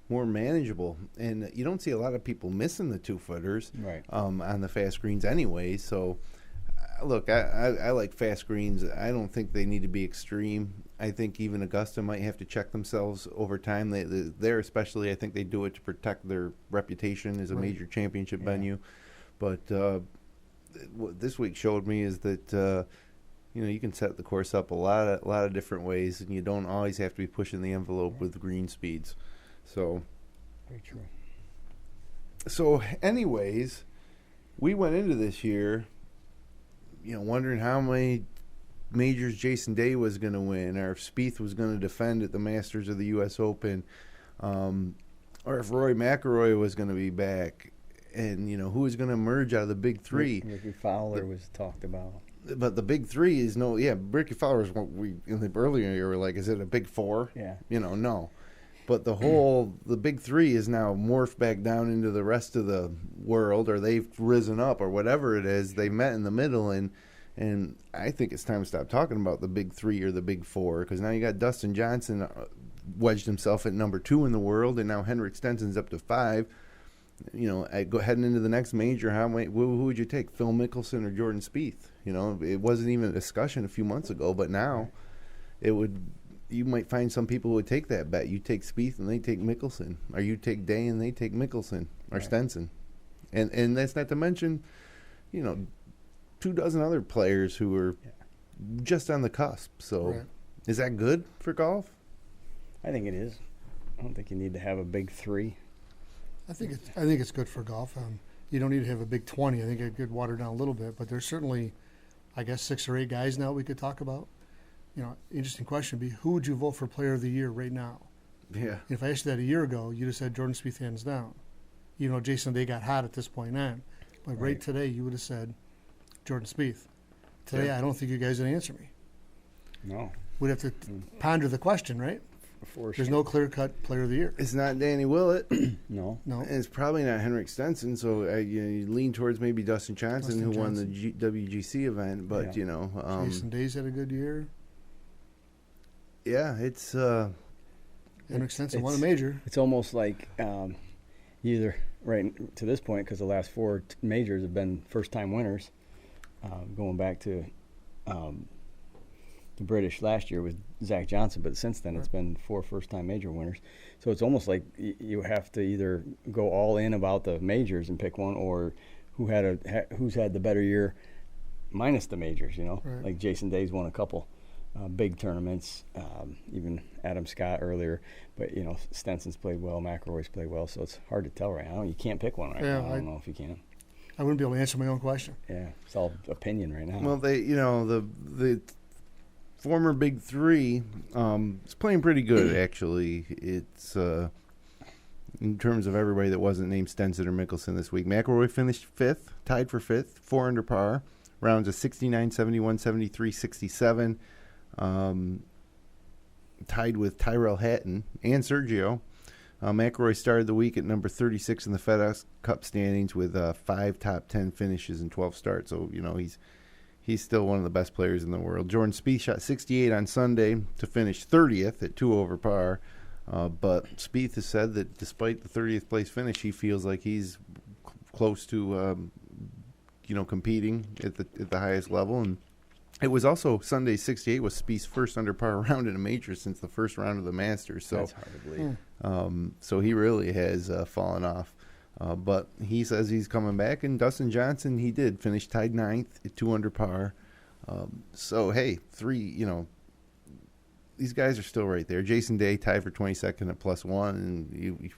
more manageable. And you don't see a lot of people missing the 2-footers on the fast greens anyway. So, look, I like fast greens. I don't think they need to be extreme. I think even Augusta might have to check themselves over time. They're especially, I think they do it to protect their reputation as a major championship venue. But what this week showed me is that you can set the course up a lot of different ways, and you don't always have to be pushing the envelope with green speeds. So, very true. So, anyways, we went into this year, wondering how many majors Jason Day was going to win, or if Spieth was going to defend at the Masters of the U.S. Open, or if Rory McIlroy was going to be back, and who was going to emerge out of the big three. Ricky Fowler was talked about. But the big three is Ricky Fowler was what we in the earlier year were like, is it a big four? Yeah. No. But the big three is now morphed back down into the rest of the world, or they've risen up, or whatever it is. They met in the middle, and I think it's time to stop talking about the big three or the big four, because now you got Dustin Johnson wedged himself at number 2 in the world, and now Henrik Stenson's up to 5. Heading into the next major, who would you take, Phil Mickelson or Jordan Spieth? It wasn't even a discussion a few months ago, but now you might find some people who would take that bet. You take Spieth and they take Mickelson, or you take Day and they take Mickelson or Stenson, and that's not to mention, 24 other players who are just on the cusp. So, Is that good for golf? I think it is. I don't think you need to have a big three. I think it's good for golf. You don't need to have a big 20. I think it could water down a little bit, but there's certainly, I guess, 6 or 8 guys now we could talk about. Interesting question would be, who would you vote for Player of the Year right now? Yeah. If I asked you that a year ago, you'd have said Jordan Spieth hands down. Even though Jason Day got hot at this point on, but right today you would have said Jordan Spieth. Today I don't think you guys would answer me. No. We'd have to ponder the question, right? There's no clear-cut Player of the Year. It's not Danny Willett. No. And it's probably not Henrik Stenson, so you lean towards maybe Dustin Johnson, who won the WGC event. But, Jason Day's had a good year. Yeah, it's... Henrik Stenson won a major. It's almost like either, right to this point, because the last 4 majors have been first-time winners, going back to the British last year with Zach Johnson, but since then it's been 4 first-time major winners. So it's almost like you have to either go all in about the majors and pick one, or who's had the better year minus the majors. Right. Like Jason Day's won a couple big tournaments, even Adam Scott earlier. But Stenson's played well, McIlroy's played well, so it's hard to tell right now. You can't pick one right now. I don't know if you can. I wouldn't be able to answer my own question. Yeah, it's all opinion right now. Well, the former Big Three is playing pretty good, actually. It's in terms of everybody that wasn't named Stenson or Mickelson this week. McIlroy finished 5th, tied for 5th, 4 under par. Rounds of 69, 71, 73, 67. Tied with Tyrell Hatton and Sergio. McIlroy started the week at number 36 in the FedEx Cup standings with 5 top 10 finishes and 12 starts. So, he's still one of the best players in the world. Jordan Spieth shot 68 on Sunday to finish 30th at 2 over par. But Spieth has said that despite the 30th place finish, he feels like he's close to, competing at the highest level. And it was also Sunday's 68 was Spieth's first under par round in a major since the first round of the Masters. So that's hard to believe. So he really has fallen off. But he says he's coming back. And Dustin Johnson, he did finish tied 9th at 2 under par. So, hey, 3, these guys are still right there. Jason Day tied for 22nd at +1. And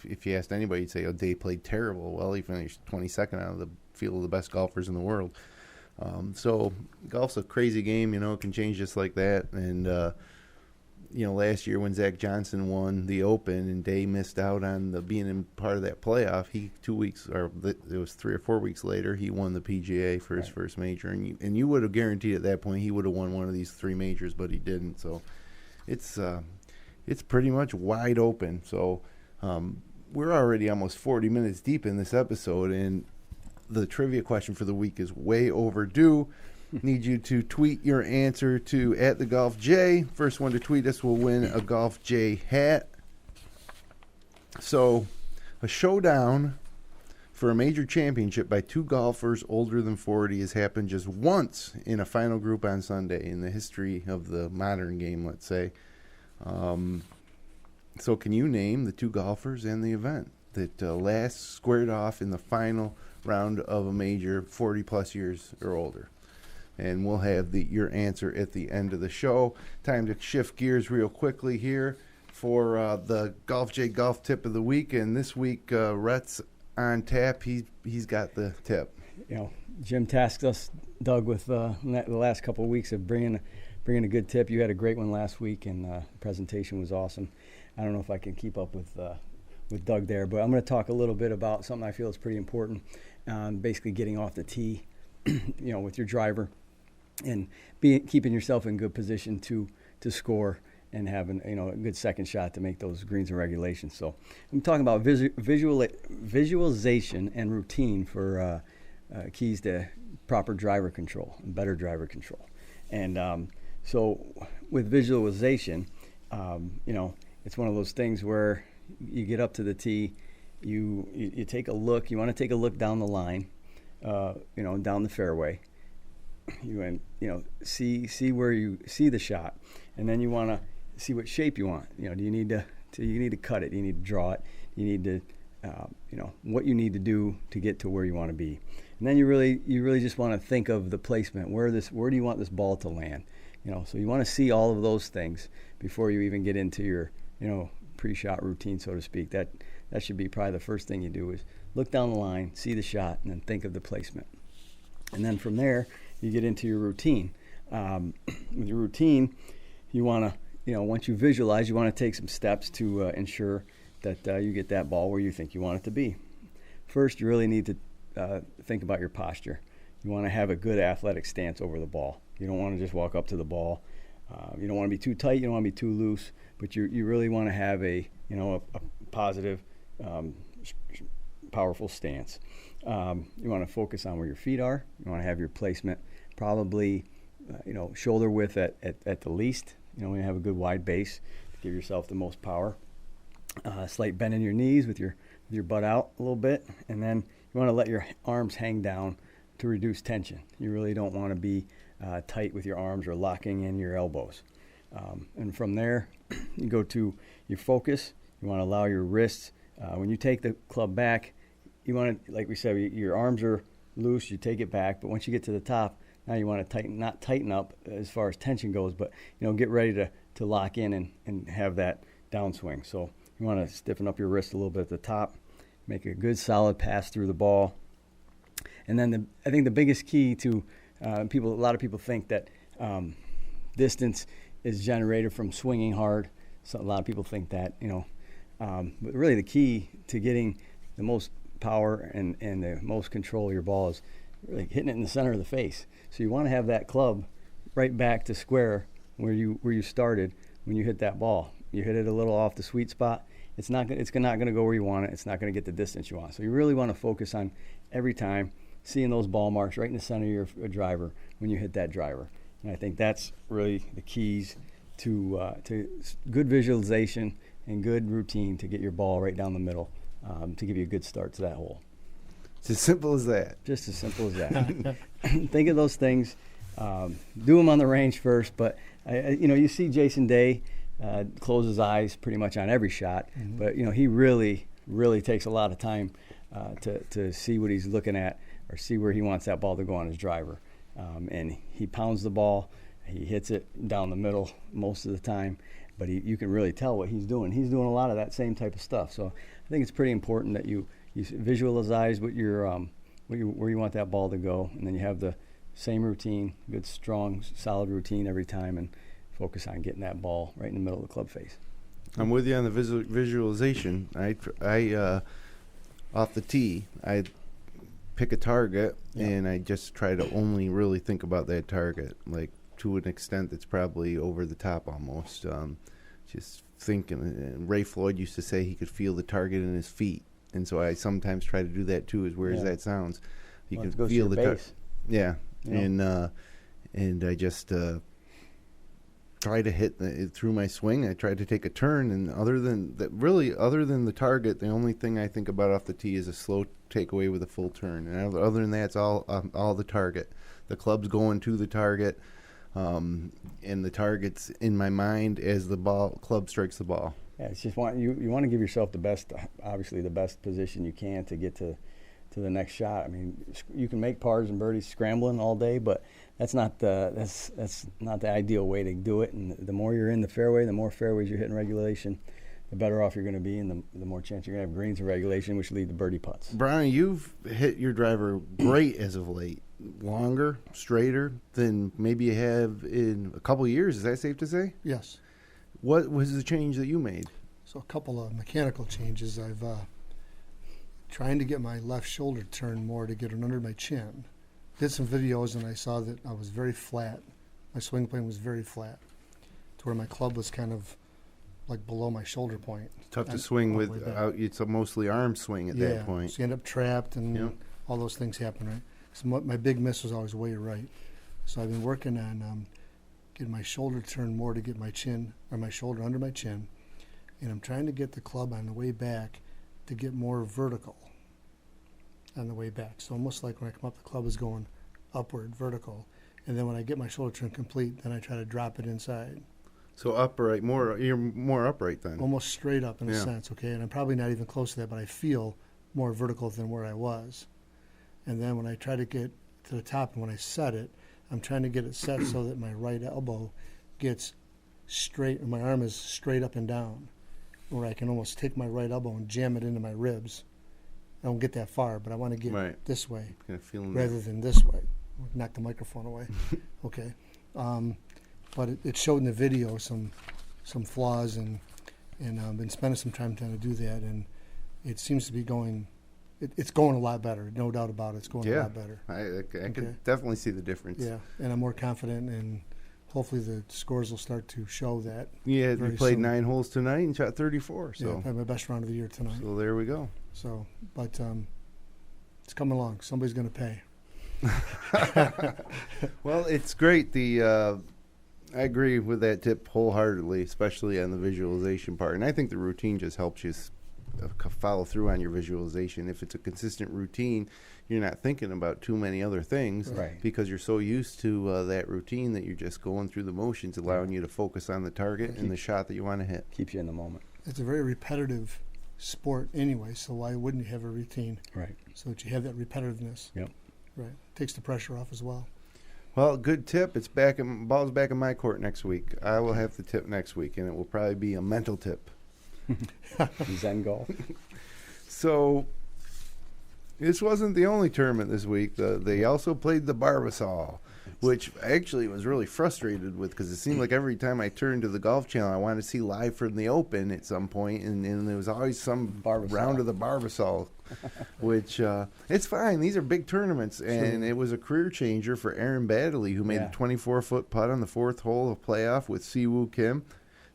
if you asked anybody, you'd say, Day played terrible. Well, he finished 22nd out of the field of the best golfers in the world. So golf's a crazy game, it can change just like that. And, last year when Zach Johnson won the Open and Day missed out on being in part of that playoff, it was 3 or 4 weeks later, he won the PGA for his first major. And you would have guaranteed at that point he would have won one of these 3 majors, but he didn't. So it's pretty much wide open. So we're already almost 40 minutes deep in this episode, and the trivia question for the week is way overdue. Need you to tweet your answer to @thegolfJ. First one to tweet us will win a Golf J hat. So, a showdown for a major championship by 2 golfers older than 40 has happened just once in a final group on Sunday in the history of the modern game, let's say. So, can you name the 2 golfers and the event that last squared off in the final round of a major 40-plus years or older? And we'll have your answer at the end of the show. Time to shift gears real quickly here for the Golf J Golf Tip of the Week. And this week, Rhett's on tap, he's got the tip. You know, Jim tasked us, Doug, with the last couple of weeks of bringing a good tip. You had a great one last week, and the presentation was awesome. I don't know if I can keep up with Doug there, but I'm going to talk a little bit about something I feel is pretty important. Basically, getting off the tee, with your driver, and keeping yourself in good position to score and having a good second shot to make those greens and regulations. So I'm talking about visualization and routine for keys to proper driver control and better driver control. And so with visualization, it's one of those things where you get up to the tee, you take a look. You want to take a look down the line, down the fairway. You see where you see the shot, and then you want to see what shape you want. Do you need to cut it? Do you need to draw it? You need to what you need to do to get to where you want to be. And then you really just want to think of the placement. Where do you want this ball to land? So you want to see all of those things before you even get into your pre-shot routine, so to speak. That should be probably the first thing you do, is look down the line, see the shot, and then think of the placement. And then from there, you get into your routine. With your routine, you want to, once you visualize, you want to take some steps to ensure that you get that ball where you think you want it to be. First, you really need to think about your posture. You want to have a good athletic stance over the ball. You don't want to just walk up to the ball. You don't want to be too tight. You don't want to be too loose. But you really want to have a positive, powerful stance. You want to focus on where your feet are. You want to have your placement probably, shoulder width at the least. You have a good wide base to give yourself the most power. Slight bend in your knees with your butt out a little bit, and then you want to let your arms hang down to reduce tension. You really don't want to be tight with your arms or locking in your elbows. And from there, you go to your focus. You want to allow your wrists. When you take the club back, you want to, like we said, your arms are loose. You take it back, but once you get to the top, now you want to not tighten up as far as tension goes, but get ready to lock in and have that downswing. So you want to stiffen up your wrist a little bit at the top, make a good solid pass through the ball. And then I think the biggest key to a lot of people think that distance is generated from swinging hard. So a lot of people think that, but really the key to getting the most power and the most control of your ball is really hitting it in the center of the face. So you want to have that club right back to square where you started when you hit that ball. You hit it a little off the sweet spot. It's not going to go where you want it. It's not going to get the distance you want. So you really want to focus on every time seeing those ball marks right in the center of your driver when you hit that driver. And I think that's really the keys to good visualization and good routine to get your ball right down the middle to give you a good start to that hole. It's as simple as that. Just as simple as that. Think of those things. Do them on the range first, but you see Jason Day close his eyes pretty much on every shot, mm-hmm. But he really takes a lot of time to see what he's looking at or see where he wants that ball to go on his driver, and he pounds the ball. He hits it down the middle most of the time, but you can really tell what he's doing. He's doing a lot of that same type of stuff. So I think it's pretty important that you visualize what where you want that ball to go, and then you have the same routine, good, strong, solid routine every time, and focus on getting that ball right in the middle of the club face. I'm with you on the visualization. I off the tee, I pick a target, and I just try to only really think about that target, like to an extent that's probably over the top almost. Just thinking, Ray Floyd used to say he could feel the target in his feet, and so I sometimes try to do that too, as weird as that sounds. You can feel the target. Yeah. And I just try to hit through my swing. I try to take a turn, and other than the target, the only thing I think about off the tee is a slow takeaway with a full turn. And other than that, it's all the target. The club's going to the target, and the target's in my mind as the club strikes the ball. Yeah, it's just you want to give yourself the best position you can to get to the next shot. I mean, you can make pars and birdies scrambling all day, but that's not the ideal way to do it. And the more you're in the fairway, the more fairways you hit in regulation, the better off you're going to be, and the more chance you're going to have greens and regulation, which lead to birdie putts. Brian, you've hit your driver great as of late. Longer, straighter than maybe you have in a couple of years. Is that safe to say? Yes. What was the change that you made? So a couple of mechanical changes. I've trying to get my left shoulder turned more to get it under my chin. Did some videos and I saw that I was very flat. My swing plane was very flat, to where my club was kind of like below my shoulder point. It's tough to swing with. It's a mostly arm swing at that point. So you end up trapped and all those things happen, right? So my big miss was always way right. So I've been working on getting my shoulder turned more to get my chin, or my shoulder under my chin. And I'm trying to get the club on the way back to get more vertical on the way back. So almost like when I come up, the club is going upward, vertical. And then when I get my shoulder turn complete, then I try to drop it inside. So upright, you're more upright then. Almost straight up in a sense, okay? And I'm probably not even close to that, but I feel more vertical than where I was. And then when I try to get to the top and when I set it, I'm trying to get it set so that my right elbow gets straight, and my arm is straight up and down, where I can almost take my right elbow and jam it into my ribs. I don't get that far, but I want to get this way rather than this way. Knock the microphone away. Okay. But it showed in the video some flaws, and I've been spending some time trying to do that, and it seems to be going. It's going a lot better, no doubt about it. It's going a lot better. I can definitely see the difference. Yeah, and I'm more confident, and hopefully the scores will start to show that. Yeah, you played 9 holes tonight and shot 34. So I played my best round of the year tonight. So there we go. So, but it's coming along. Somebody's going to pay. Well, it's great. I agree with that tip wholeheartedly, especially on the visualization part. And I think the routine just helps you follow through on your visualization. If it's a consistent routine, you're not thinking about too many other things because you're so used to that routine that you're just going through the motions, allowing you to focus on the target and the shot that you want to hit. Keeps you in the moment. It's a very repetitive sport anyway, so why wouldn't you have a routine? Right. So that you have that repetitiveness. Yep. Right. Takes the pressure off as well. Well, good tip. It's ball's back in my court next week. I will have the tip next week, and it will probably be a mental tip. Zen golf. So this wasn't the only tournament this week. They also played the Barbasol, which actually was really frustrated with because it seemed like every time I turned to the Golf Channel, I wanted to see live from the Open at some point, and there was always some round of the Barbasol, which it's fine. These are big tournaments, and it was a career changer for Aaron Baddeley, who made a 24-foot putt on the 4th hole of playoff with Siwoo Kim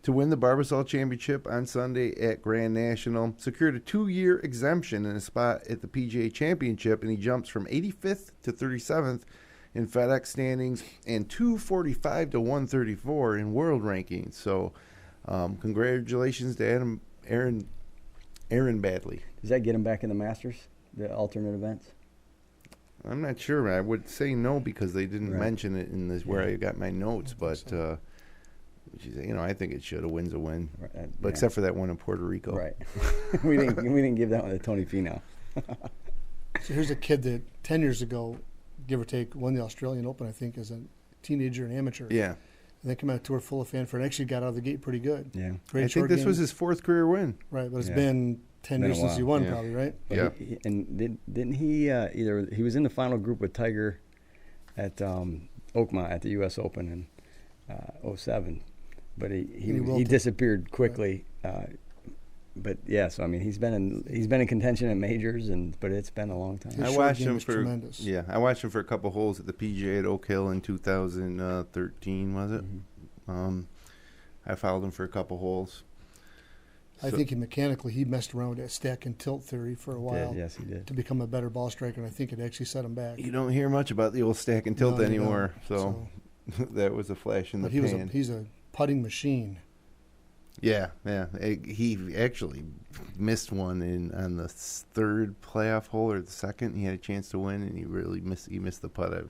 to win the Barbasol Championship on Sunday at Grand National, secured a 2-year exemption and a spot at the PGA Championship, and he jumps from 85th to 37th in FedEx standings and 245 to 134 in world rankings. So congratulations to Aaron Baddeley. Does that get him back in the Masters, the alternate events? I'm not sure. I would say no because they didn't mention it in this where I got my notes, but I think it should. A win's a win, but except for that one in Puerto Rico. Right. we didn't give that one to Tony Finau. So here's a kid that 10 years ago, give or take, won the Australian Open, I think, as a teenager and amateur. Yeah. And then came out of tour full of fanfare and actually got out of the gate pretty good. Yeah. I think this was his 4th career win. Right, but it's been 10 years since he won, probably, right? But didn't he he was in the final group with Tiger at Oakmont at the U.S. Open in 07. But he disappeared quickly. Right. But so I mean he's been in contention at majors, but it's been a long time. I watched him for a couple holes at the PGA at Oak Hill in 2013, was it? Mm-hmm. I followed him for a couple holes. I think mechanically he messed around with that stack and tilt theory for a while. Yes, he did. To become a better ball striker, and I think it actually set him back. You don't hear much about the old stack and tilt anymore, so that was a flash in the pan. He's a putting machine. Yeah. He actually missed one on the 3rd playoff hole or the 2nd. He had a chance to win, and he really missed the putt.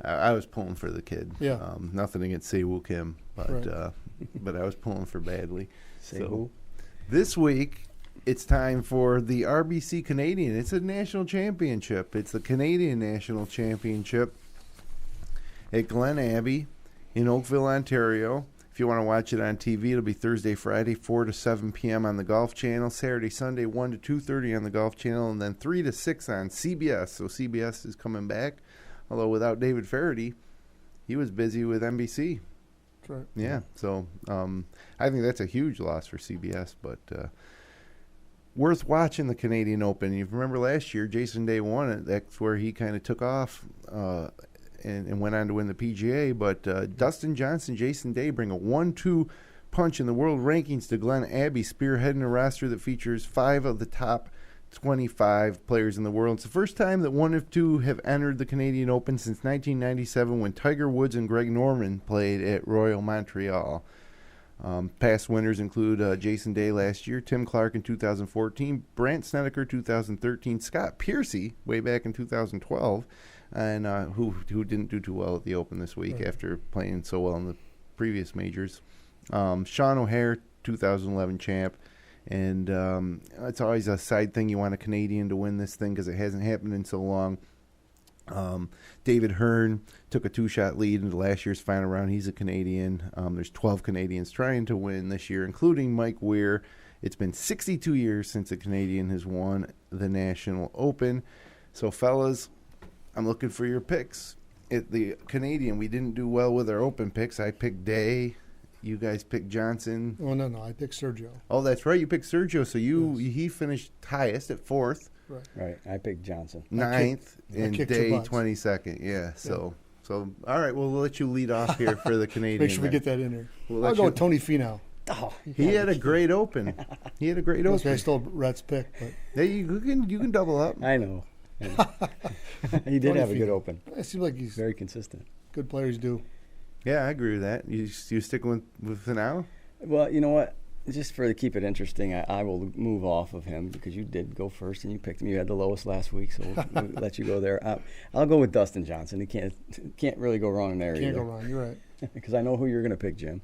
I was pulling for the kid. Yeah. Nothing against Siwoo Kim, but I was pulling for Baddeley. So this week it's time for the RBC Canadian. It's a national championship. It's the Canadian National Championship at Glen Abbey in Oakville, Ontario. If you want to watch it on TV, it'll be Thursday, Friday, 4 to 7 p.m. on the Golf Channel. Saturday, Sunday, 1 to 2:30 on the Golf Channel. And then 3 to 6 on CBS. So CBS is coming back. Although without David Faraday, he was busy with NBC. That's right. Yeah. So I think that's a huge loss for CBS. But worth watching the Canadian Open. You remember last year, Jason Day won it. That's where he kind of took off and went on to win the PGA. But Dustin Johnson, Jason Day bring a 1-2 punch in the world rankings to Glen Abbey, spearheading a roster that features 5 of the top 25 players in the world. It's the first time that one of two have entered the Canadian Open since 1997 when Tiger Woods and Greg Norman played at Royal Montreal. Past winners include Jason Day last year, Tim Clark in 2014, Brandt Snedeker 2013, Scott Piercy way back in 2012, and who didn't do too well at the Open this week after playing so well in the previous majors. Sean O'Hare, 2011 champ. And it's always a side thing. You want a Canadian to win this thing because it hasn't happened in so long. David Hearn took a 2-shot lead into last year's final round. He's a Canadian. There's 12 Canadians trying to win this year, including Mike Weir. It's been 62 years since a Canadian has won the National Open. So, fellas, I'm looking for your picks. At the Canadian, we didn't do well with our Open picks. I picked Day. You guys picked Johnson. Oh, no. I picked Sergio. Oh, that's right. You picked Sergio. So he finished highest at 4th. Right. I picked Johnson. 9th. And Day 22nd. Yeah. So all right. We'll let you lead off here for the Canadian. Make sure we get that in there. I'll go with Tony Finau. Oh, he had a great Open. He I stole Rhett's pick. But. Hey, you can double up. I know. He did have a good Open. It seems like he's very consistent. Good players do. Yeah, I agree with that. You sticking with Finau? Well, you know what? Just to keep it interesting, I will move off of him because you did go first and you picked him. You had the lowest last week, so we'll let you go there. I'll go with Dustin Johnson. He can't really go wrong there. Can't go wrong. You're right. Because I know who you're going to pick, Jim.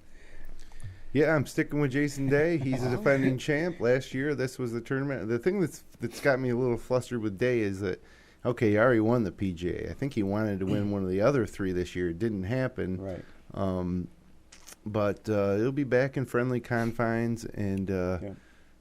Yeah, I'm sticking with Jason Day. He's a defending champ. Last year, this was the tournament. The thing that's got me a little flustered with Day is that, okay, he already won the PGA. I think he wanted to win one of the other 3 this year. It didn't happen. Right. But he'll be back in friendly confines, and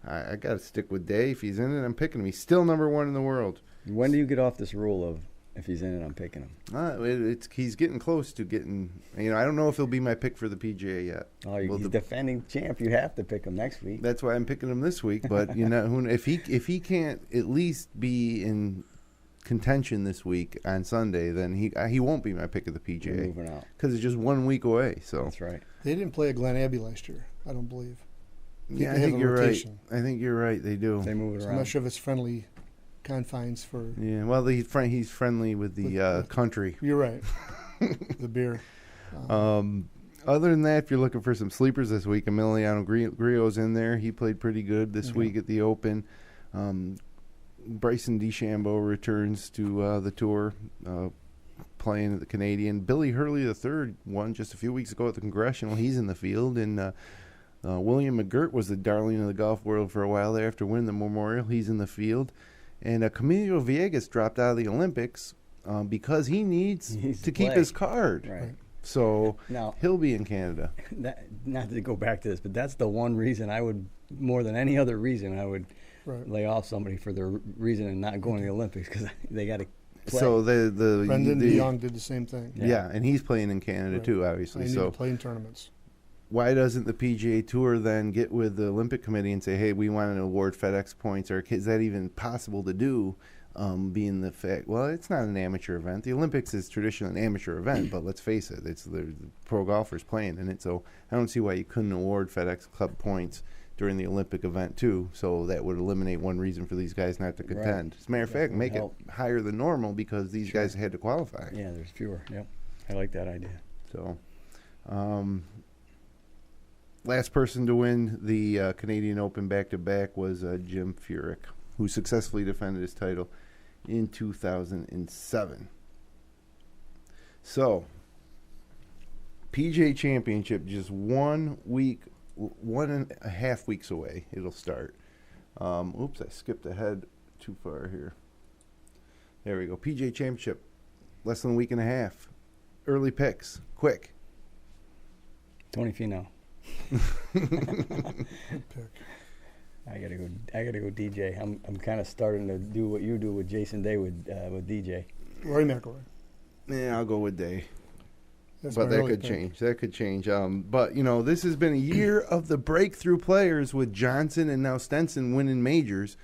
I got to stick with Day. If he's in it, I'm picking him. He's still number 1 in the world. When do you get off this rule of if he's in it, I'm picking him? He's getting close to getting. I don't know if he'll be my pick for the PGA yet. Oh, he's defending champ. You have to pick him next week. That's why I'm picking him this week. But if he can't at least be in contention this week on Sunday, then he won't be my pick of the PGA. You're moving out because it's just 1 week away. So that's right. They didn't play at Glen Abbey last year, I don't believe. I think you're right. I think you're right. They do. They move it around. I'm not sure if it's friendly confines for. Yeah, well, he's friendly with the country. You're right. The beer. Other than that, if you're looking for some sleepers this week, Emiliano Grillo's in there. He played pretty good this week at the Open. Bryson DeChambeau returns to the tour, playing at the Canadian. Billy Hurley III won just a few weeks ago at the Congressional. He's in the field. And William McGirt was the darling of the golf world for a while there after winning the Memorial. He's in the field. And Camilo Villegas dropped out of the Olympics because he needs to keep his card. Right. So now, he'll be in Canada. Not to go back to this, but that's the one reason I would, more than any other reason, I would lay off somebody for the reason of not going to the Olympics because they got to play. So Brendan DeYoung did the same thing. Yeah, and he's playing in Canada too, obviously. So playing tournaments. Why doesn't the PGA Tour then get with the Olympic Committee and say, hey, we want to award FedEx points, or is that even possible to do? Being the fact, well, it's not an amateur event. The Olympics is traditionally an amateur event, but let's face it, it's the pro golfers playing in it. So I don't see why you couldn't award FedEx Club points during the Olympic event too. So that would eliminate one reason for these guys not to contend. Right. As a matter of fact, make it higher than normal because these guys had to qualify. Yeah, there's fewer. Yep, I like that idea. So, last person to win the Canadian Open back-to-back was Jim Furyk, who successfully defended his title in 2007. So, PGA Championship just 1 week, 1.5 weeks away. It'll start. Oops, I skipped ahead too far here. There we go. PGA Championship, less than a week and a half. Early picks, quick. Tony Finau. Good pick. I gotta go DJ. I'm kind of starting to do what you do with Jason Day with DJ. Rory McIlroy. Yeah, I'll go with Day. That's But my that early could pick. change. That could change. But, this has been a year of the breakthrough players with Johnson and now Stenson winning majors.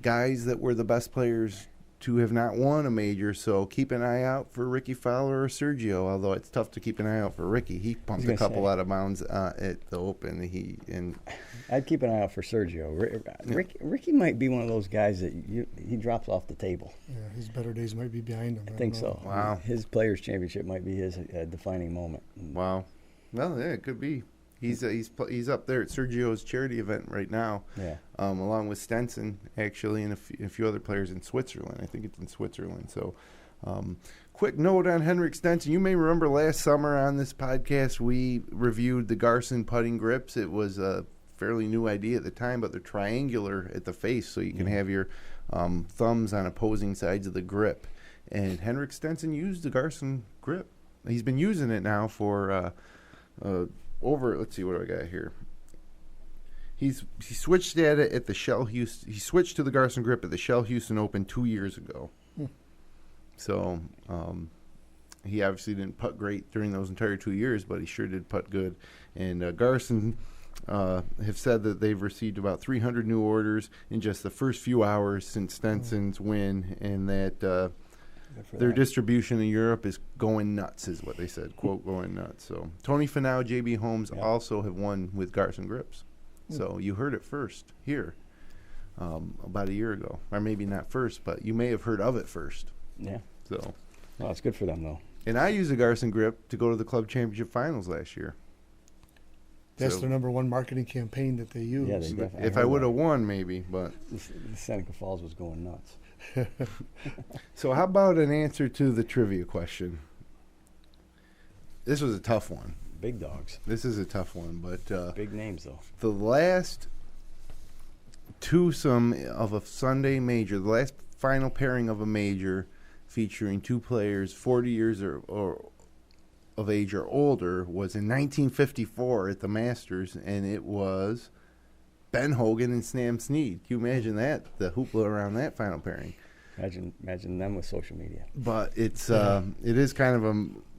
Guys that were the best players to have not won a major. So keep an eye out for Ricky Fowler or Sergio, although it's tough to keep an eye out for Ricky. He pumped a couple out of bounds at the Open. I'd keep an eye out for Sergio. Ricky might be one of those guys that he drops off the table. Yeah, his better days might be behind him. I think so. Wow. His Players' Championship might be his defining moment. Wow. Well, yeah, it could be. He's up there at Sergio's charity event right now. Yeah. Along with Stenson, actually, and a few other players in Switzerland. I think it's in Switzerland. So, quick note on Henrik Stenson. You may remember last summer on this podcast we reviewed the Garson putting grips. It was a fairly new idea at the time, but they're triangular at the face, so you can have your thumbs on opposing sides of the grip. And Henrik Stenson used the Garson grip. He's been using it now for let's see, what do I got here? He switched at it at the Shell Houston. He switched to the Garson grip at the Shell Houston Open 2 years ago. So he obviously didn't putt great during those entire 2 years, but he sure did putt good. And Garson have said that they've received about 300 new orders in just the first few hours since Stenson's win, and that their distribution in Europe is going nuts, is what they said. Quote, going nuts. So Tony Finau, J.B. Holmes also have won with Garson grips. So you heard it first here about a year ago. Or maybe not first, but you may have heard of it first. Yeah. So, well, it's good for them, though. And I used a Garson grip to go to the Club Championship Finals last year. That's their number one marketing campaign that they use. Yeah, they definitely. If I would have won, maybe, but the Seneca Falls was going nuts. So how about an answer to the trivia question? This was a tough one. Big dogs. This is a tough one, but big names though. The last twosome of a Sunday major, the last final pairing of a major featuring two players 40 years or of age or older was in 1954 at the Masters, and it was Ben Hogan and Sam Snead. Can you imagine that? The hoopla around that final pairing. Imagine them with social media. But it is kind of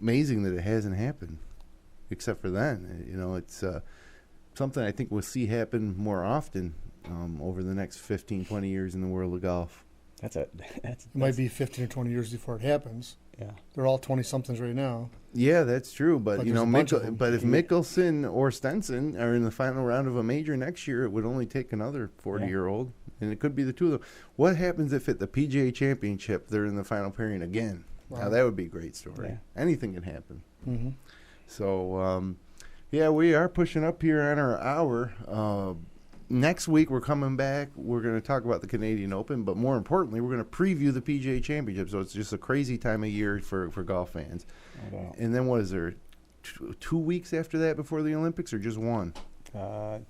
amazing that it hasn't happened, except for then. It's something I think we'll see happen more often over the next 15, 20 years in the world of golf. It might be 15 or 20 years before it happens. Yeah, they're all 20-somethings right now. Yeah, that's true. But if Mickelson or Stenson are in the final round of a major next year, it would only take another 40-year-old, and it could be the two of them. What happens if at the PGA Championship they're in the final pairing again? Wow. Now that would be a great story. Yeah. Anything can happen. Mm-hmm. So, we are pushing up here on our hour. Next week, we're coming back. We're going to talk about the Canadian Open, but more importantly, we're going to preview the PGA Championship. So it's just a crazy time of year for golf fans. Wow. And then what is there, 2 weeks after that before the Olympics, or just one? I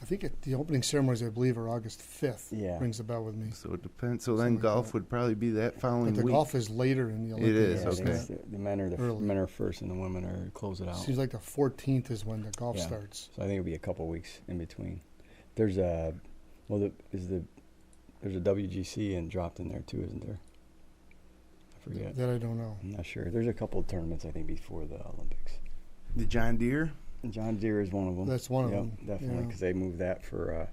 think the opening ceremonies, I believe, are August 5th. Yeah. Rings a bell with me. So it depends. So then golf would probably be that following week. But the golf is later in the Olympics. It is, okay. The men are first and the women are close it out. Seems like the 14th is when the golf starts. So I think it'll be a couple weeks in between. There's a WGC and dropped in there too, isn't there? I forget. That I don't know. I'm not sure. There's a couple of tournaments I think before the Olympics. The John Deere. John Deere is one of them. That's one of them. Definitely, because they moved that for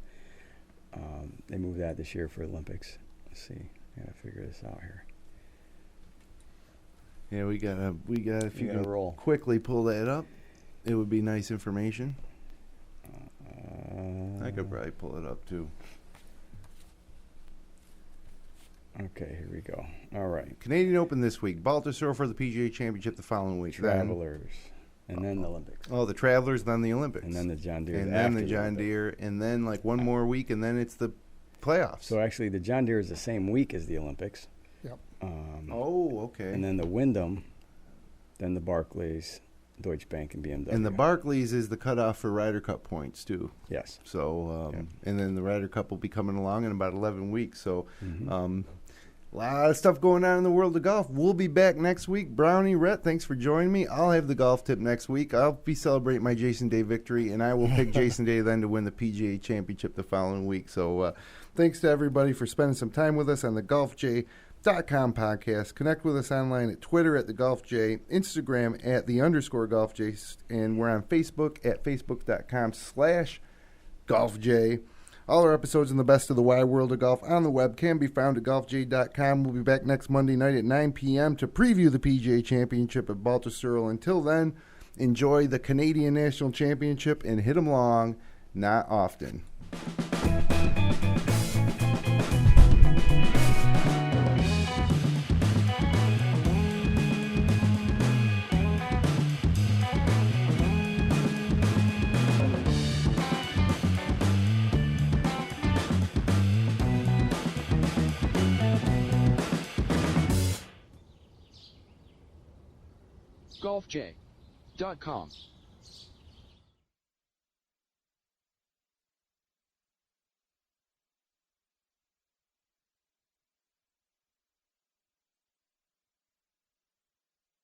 this year for Olympics. Let's see. I gotta figure this out here. Yeah, we got. If you can roll quickly pull that up, it would be nice information. I could probably pull it up too. Okay, here we go. All right. Canadian Open this week. Baltusrol for the PGA Championship the following week. Travelers. And then the Olympics. Oh, the Travelers, then the Olympics. And then the John Deere. And then the John Deere. And then one more week, and then it's the playoffs. So actually the John Deere is the same week as the Olympics. Yep. Okay. And then the Wyndham, then the Barclays, Deutsche Bank, and BMW. And the Barclays is the cutoff for Ryder Cup points, too. Yes. So, and then the Ryder Cup will be coming along in about 11 weeks. So, A lot of stuff going on in the world of golf. We'll be back next week. Brownie, Rhett, thanks for joining me. I'll have the golf tip next week. I'll be celebrating my Jason Day victory, and I will pick Jason Day then to win the PGA Championship the following week. So thanks to everybody for spending some time with us on the GolfJ.com podcast. Connect with us online at Twitter at the GolfJ, Instagram at the _GolfJ, and we're on Facebook at facebook.com/GolfJ. All our episodes in the best of the wide world of golf on the web can be found at golfj.com. We'll be back next Monday night at 9 p.m. to preview the PGA Championship at Baltusrol. Until then, enjoy the Canadian National Championship and hit 'em long, not often. golfj.com